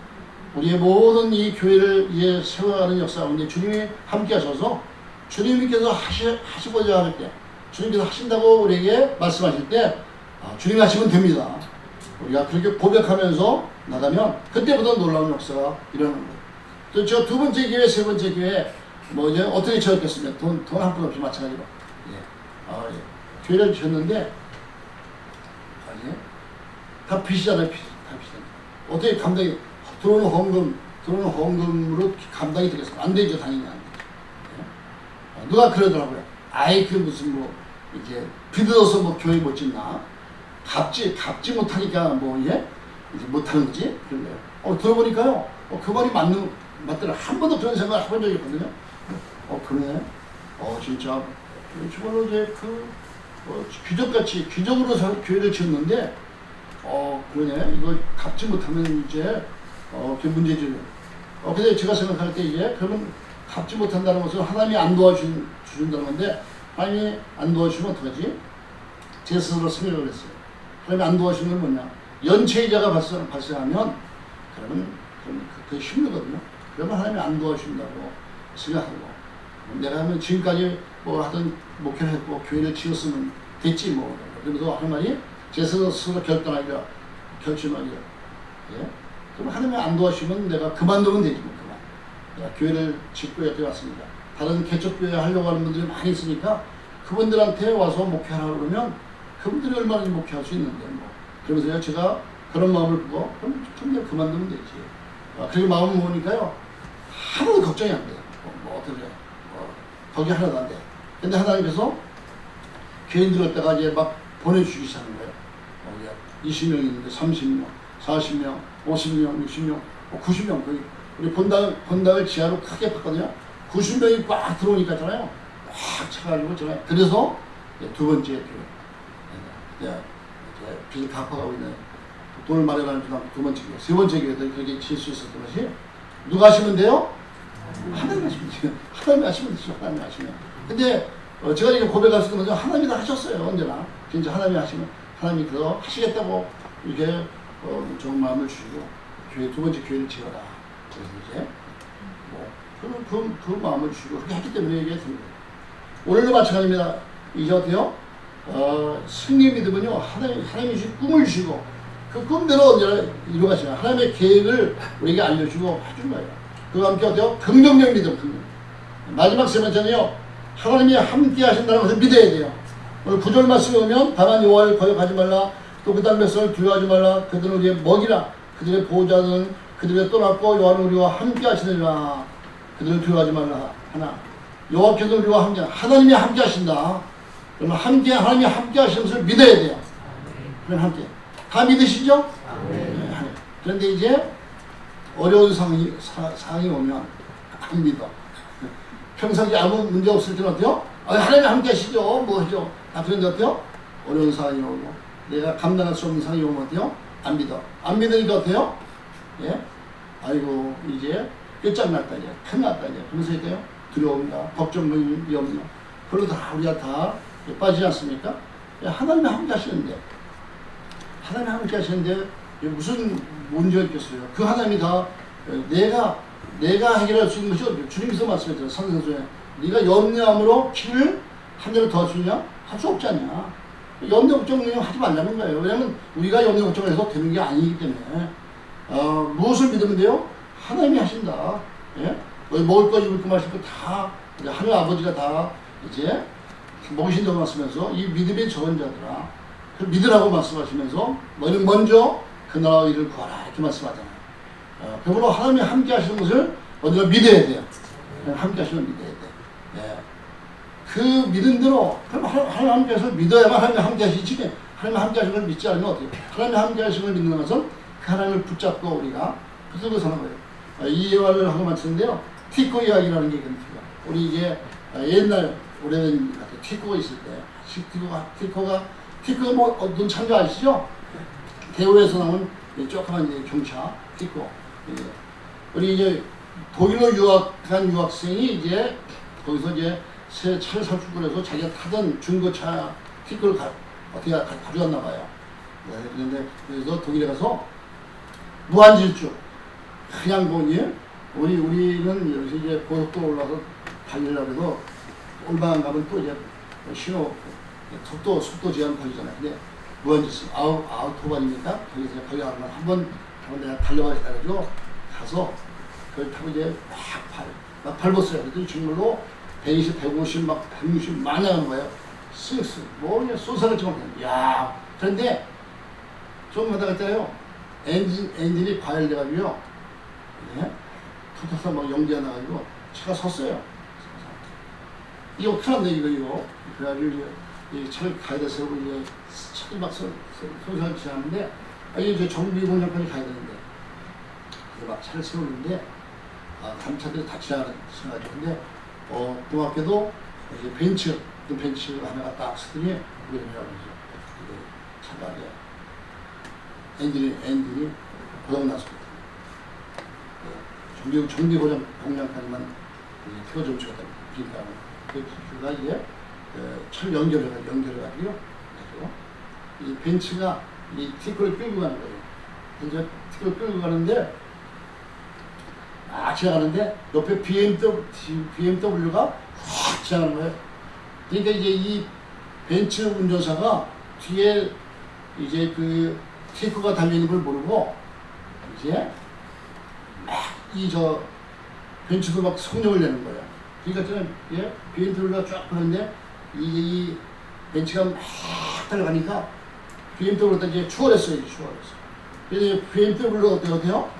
우리의 모든 이 교회를 이제 세워가는 역사 가운데 주님이 함께 하셔서 주님께서 하시고자 할 때 주님께서 하신다고 우리에게 말씀하실 때 주님이 하시면 됩니다. 우리가 그렇게 고백하면서 나가면 그때부터 놀라운 역사가 일어나는 거예요. 또 저 두 번째 기회, 세 번째 기회 뭐 이제 어떻게 지었겠습니까? 돈 한 푼 없이 마찬가지로 예. 교회를 지었는데 다 빚이잖아요. 다 빚이잖아요. 어떻게 감당이 들어오는 헌금으로 감당이 되겠습니까? 안 되죠. 당연히 안 되죠. 예. 누가 그러더라고요. 아이 그 무슨 뭐 이렇게 빚어서 뭐 교회 못 짓나? 갚지 못하니까 뭐 이제 못하는 거지? 그런데요. 들어보니까요. 그 말이 맞더라. 한 번도 그런 생각을 해본 적이 없거든요. 그러네. 진짜 정말로 이제 귀족같이 귀족으로 교회를 지었는데 그러네. 이거 갚지 못하면 이제 그게 문제지. 근데 제가 생각할 때 이제 그러면 갚지 못한다는 것은 하나님이 안 도와주신다는 건데 하나님이 안 도와주시면 어떡하지? 제 스스로 생각을 했어요. 하나님이 안 도와주시는 건 뭐냐? 연체이자가 발생하면 그러면 그게 힘들거든요. 그러면 하나님이 안 도와주신다고 생각하고 내가 하면 지금까지 뭐 하던 목회를 했고 교회를 지었으면 됐지 뭐. 그러면서 하는 말이 제 스스로 결단하기가 결심하기가. 예? 그럼 하나님이 안 도와주시면 내가 그만두면 되지 뭐. 내가 교회를 짓고 여기 왔습니다. 다른 개척교회 하려고 하는 분들이 많이 있으니까 그분들한테 와서 목회하라고 그러면 그분들이 얼마나 목회할 수 있는데 뭐. 그러면서 제가 그런 마음을 보고 그럼 내가 그만두면 되지. 그렇게 마음을 먹으니까요 하나도 걱정이 안 돼요. 어떻게 거기 하나도 안 돼. 근데 하나님께서 교인들 갖다가 이제 막 보내주기 시작하는 거예요. 20명 있는데 30명, 40명, 50명, 60명, 90명 거의 우리 본당을 지하로 크게 봤거든요. 90명이 꽉 들어오니까 있잖아요. 꽉 차가지고 있잖아요. 그래서 두 번째 교회, 빚을 갚아가고 있는 돈을 마련하는 두 번째 교회, 세 번째 교회도 그렇게 질 수 있었던 것이 누가 하시면 돼요? 하나님 하시면 돼요. 하나님 하시면 되죠. 하나님 하시면. 근데 제가 이렇게 고백할 수 있는 건 하나님이 다 하셨어요. 언제나. 진짜 하나님이 하시면 하나님이 그거 하시겠다고 이렇게 좋은 마음을 주시고 교회 두 번째 교회를 지어라. 그래서 이제 그 마음을 주시고 그렇게 했기 때문에 이게 된 거예요. 오늘도 마찬가지입니다. 이제 어때요? 승리의 믿음은요 하나님이 주신 꿈을 주시고 그 꿈대로 이루어가시면 하나님의 계획을 우리에게 알려주고 해준 거예요. 그와 함께 어때요? 긍정적 믿음. 마지막 세 번째는요 하나님이 함께 하신다는 것을 믿어야 돼요. 오늘 구절 말씀에 오면 다만 여호와를 거역하지 말라. 또 그 다음 백성을 두려워하지 말라. 그들은 우리의 먹이라. 그들의 보호자는 그들의 떠났고 여호와는 우리와 함께 하시느니라. 그들을 두려워하지 말라. 하나 여호와께서 우리와 함께 하나님이 함께 하신다. 그러면 하나님이 함께 하시는 것을 믿어야 돼요. 그럼 함께 다 믿으시죠? 네. 그런데 이제 어려운 상황이 오면 안 믿어. 평상시에 아무 문제 없을 때는 어때요? 하나님 함께 하시죠. 뭐 하죠? 그런데 어때요? 어려운 상황이 오고 내가 감당할 수 없는 상황이 오면 어때요? 안 믿어. 안 믿으니까 어때요? 예? 아이고 이제 끝장났다 이제 큰일 났다 이제 그러면서 어때요? 두려움이나 걱정이 염려 그걸로 다 우리가 다 빠지지 않습니까? 하나님이 함께 하시는데 하나님이 함께 하시는데 무슨 문제가 있겠어요? 그 하나님이 다 내가 해결할 수 있는 것이 어디요? 주님께서 말씀했잖아요. 산상수에 네가 염려함으로 키를 한 대로 더 할 수 있냐? 할 수 없지 않냐? 염려 걱정을 하지 말라는 거예요. 왜냐하면 우리가 염려 걱정을 해서 되는 게 아니기 때문에 무엇을 믿으면 돼요? 하나님이 하신다. 예? 먹을 거 입을 거 마실 거 다 하늘 아버지가 다 이제 먹이신다고 말씀하면서 이 믿음의 적은 자들아 그 믿으라고 말씀하시면서 너는 먼저 그 나라와 일을 구하라 이렇게 말씀하잖아요. 그러므로 하나님이 함께 하시는 것을 먼저 믿어야 돼요. 함께 하시는 걸 믿어야 돼. 예. 그 믿음대로 그럼 하나님 함께 하시는 걸 믿어야만 하나님 함께 하시지 하나님 함께 하시는 걸 믿지 않으면 어때요? 하나님 함께 하시는 걸 믿는 것은 그 하나님을 붙잡고 우리가 붙들고 사는 거예요. 이 예화를 하고 마치는데요. 티코 이야기라는 게 있거든요. 우리 이제 옛날 오래된 티코가 있을 때 티코가 뭐 어떤 창조 아시죠? 대우에서 나온 조그만 이제 경차 티코. 우리 이제 독일로 유학한 유학생이 이제 거기서 이제 새 차를 사주고 해서 자기가 타던 중고차 티코를 어떻게 가져갔나 봐요. 그런데 그래서 독일에 가서 무한질주 그냥 보니 우리는 여기서 이제 고속도로 올라서 달리려고 해도 얼마 안 가면 또 이제 신호 속도 제한 걸리잖아요. 근데 무한지수 아우토반이니까 거기 가면 한번 내가 달려가지고 가서 그걸 타고 이제 막 밟았어요. 그랬더니 정말로 120, 150, 막 160 많이 하는 거예요. 스윙스 그냥 쏘사같이 야. 그런데 좀 하다가 있잖아요. 엔진이 과열돼가지고요. 네? 터져서 막 연기가 나가지고 차가 섰어요. 이거 큰일 났네 이거. 그래가지고 이제 차를 가에다 세우고 이제 차를 막 쏘사같이 하는데 이제 정비 공장까지 가야 되는데 그래서 막 차를 세우는데 단차들이 다 지나가지고 근데 고맙게도 이제 벤츠 하나가 딱 쓰더니 우리 내려가면서 차가 이제 엔진이 고장났습니다. 정비 공장까지만 태워주면 좋겠다. 그가 이제 차를 연결해가지고 이 벤츠가 이 티크를 끌고 가는 거예요. 이제 티크를 끌고 가는데 지나가는데 옆에 BMW가 확 지나가는 거예요. 그러니까 이제 이 벤츠 운전사가 뒤에 이제 그 티크가 달리는 걸 모르고 이제 막 벤츠도 막 성령을 내는 거예요. 그러니까 저는 BMW가 쫙 보는데 이 벤츠가 막 달려가니까 BMW가 이제 추월했어요. 그래서 BMW가 어때요?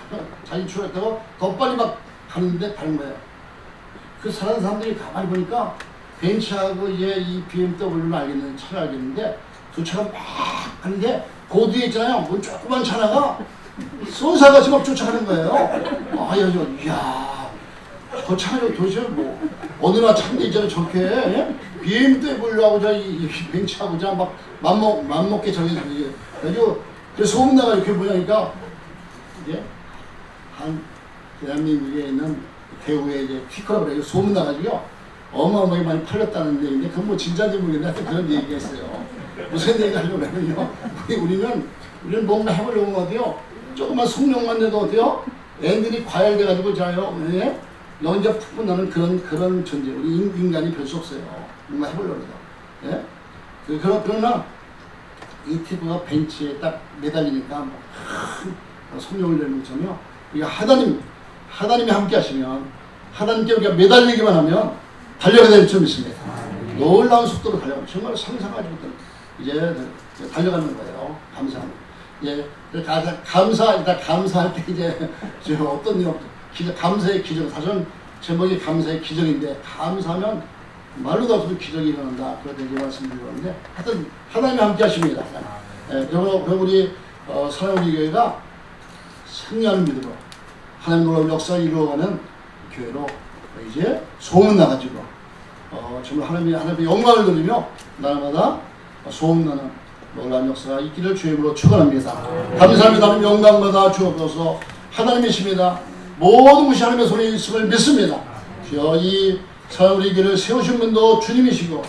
자기 추월했다고 더 빨리 막 가는데 다른 거예요. 그 사는 사람들이 가만히 보니까 벤츠하고 이제 이 BMW를 알겠는 차를 알겠는데 두 차가 막 가는데 그 뒤에 있잖아요. 뭐 조그만 차나가 쏜사같이 막 쫓아가는 거예요. 이야, 저 차가 도대체 뭐 어느 나라 차인데 있잖아요. 저렇게 BMW하고 이 벤츠하고 막 맘먹게 저기 그래가지고 소문나가 이렇게 보니까 이제 한 대한민국에 있는 대우에 이제 티커라고 그래요. 소문나가지고요. 어마어마하게 많이 팔렸다는 얘기인데 그건 뭐 진짜인지 모르겠는데 하여튼 그런 얘기가 있어요. 무슨 얘기 하려고 하면요. 우리는 뭔가 해보려고 어때요? 조금만 속력만 내도 어때요? 엔진이 과열돼가지고 자요. 연자 푹 나는 그런 존재. 우리 인간이 별 수 없어요. 뭔가 해보려고 해도. 그러나 이 티브가 벤치에 딱 매달리니까 큰 속력을 내는 것처럼요. 우리가 하나님이 함께 하시면 하나님께 우리가 매달리기만 하면 달려야 될 줄 믿습니다. 놀라운 속도로 달려가면 정말 상상하지 못한 이제 달려가는 거예요. 감사합니다. 감사할 때 이제 어떤 일 감사의 기적, 사실은 제목이 감사의 기적인데 감사하면 말로도 없어도 기적이 일어난다. 그렇게 말씀드렸는데 하여튼 하나님이 함께 하십니다. 그리고 우리 사랑우리 교회가 승리하는 믿음으로 하나님 놀라운 역사를 이루어가는 교회로 이제 소문나가지고 정말 하나님의 영광을 돌리며 날마다 소문나는 놀라운 역사가 있기를 주의 이름으로 축원합니다. 감사합니다. 하나님 영광마다 주옵소서. 하나님이십니다. 모든 것이 하나님의 손에 있음을 믿습니다. 주여 이 사랑우리 교회를 세우신 분도 주님이시고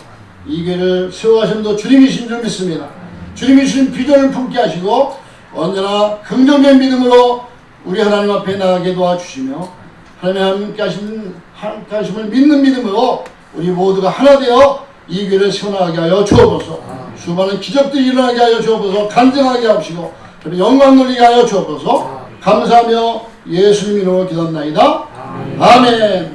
이 교회를 세워가신 분도 주님이신 줄 믿습니다. 주님이 주신 비전을 품게 하시고 언제나 긍정적인 믿음으로 우리 하나님 앞에 나가게 도와주시며 하나님 함께 하심을 믿는 믿음으로 우리 모두가 하나 되어 이 교회를 세워나가게 하여 주옵소서. 수많은 기적들이 일어나게 하여 주옵소서. 간증하게 하시고 영광 돌리게 하여 주옵소서. 감사하며 예수님 이름으로 기도합나이다. 아멘.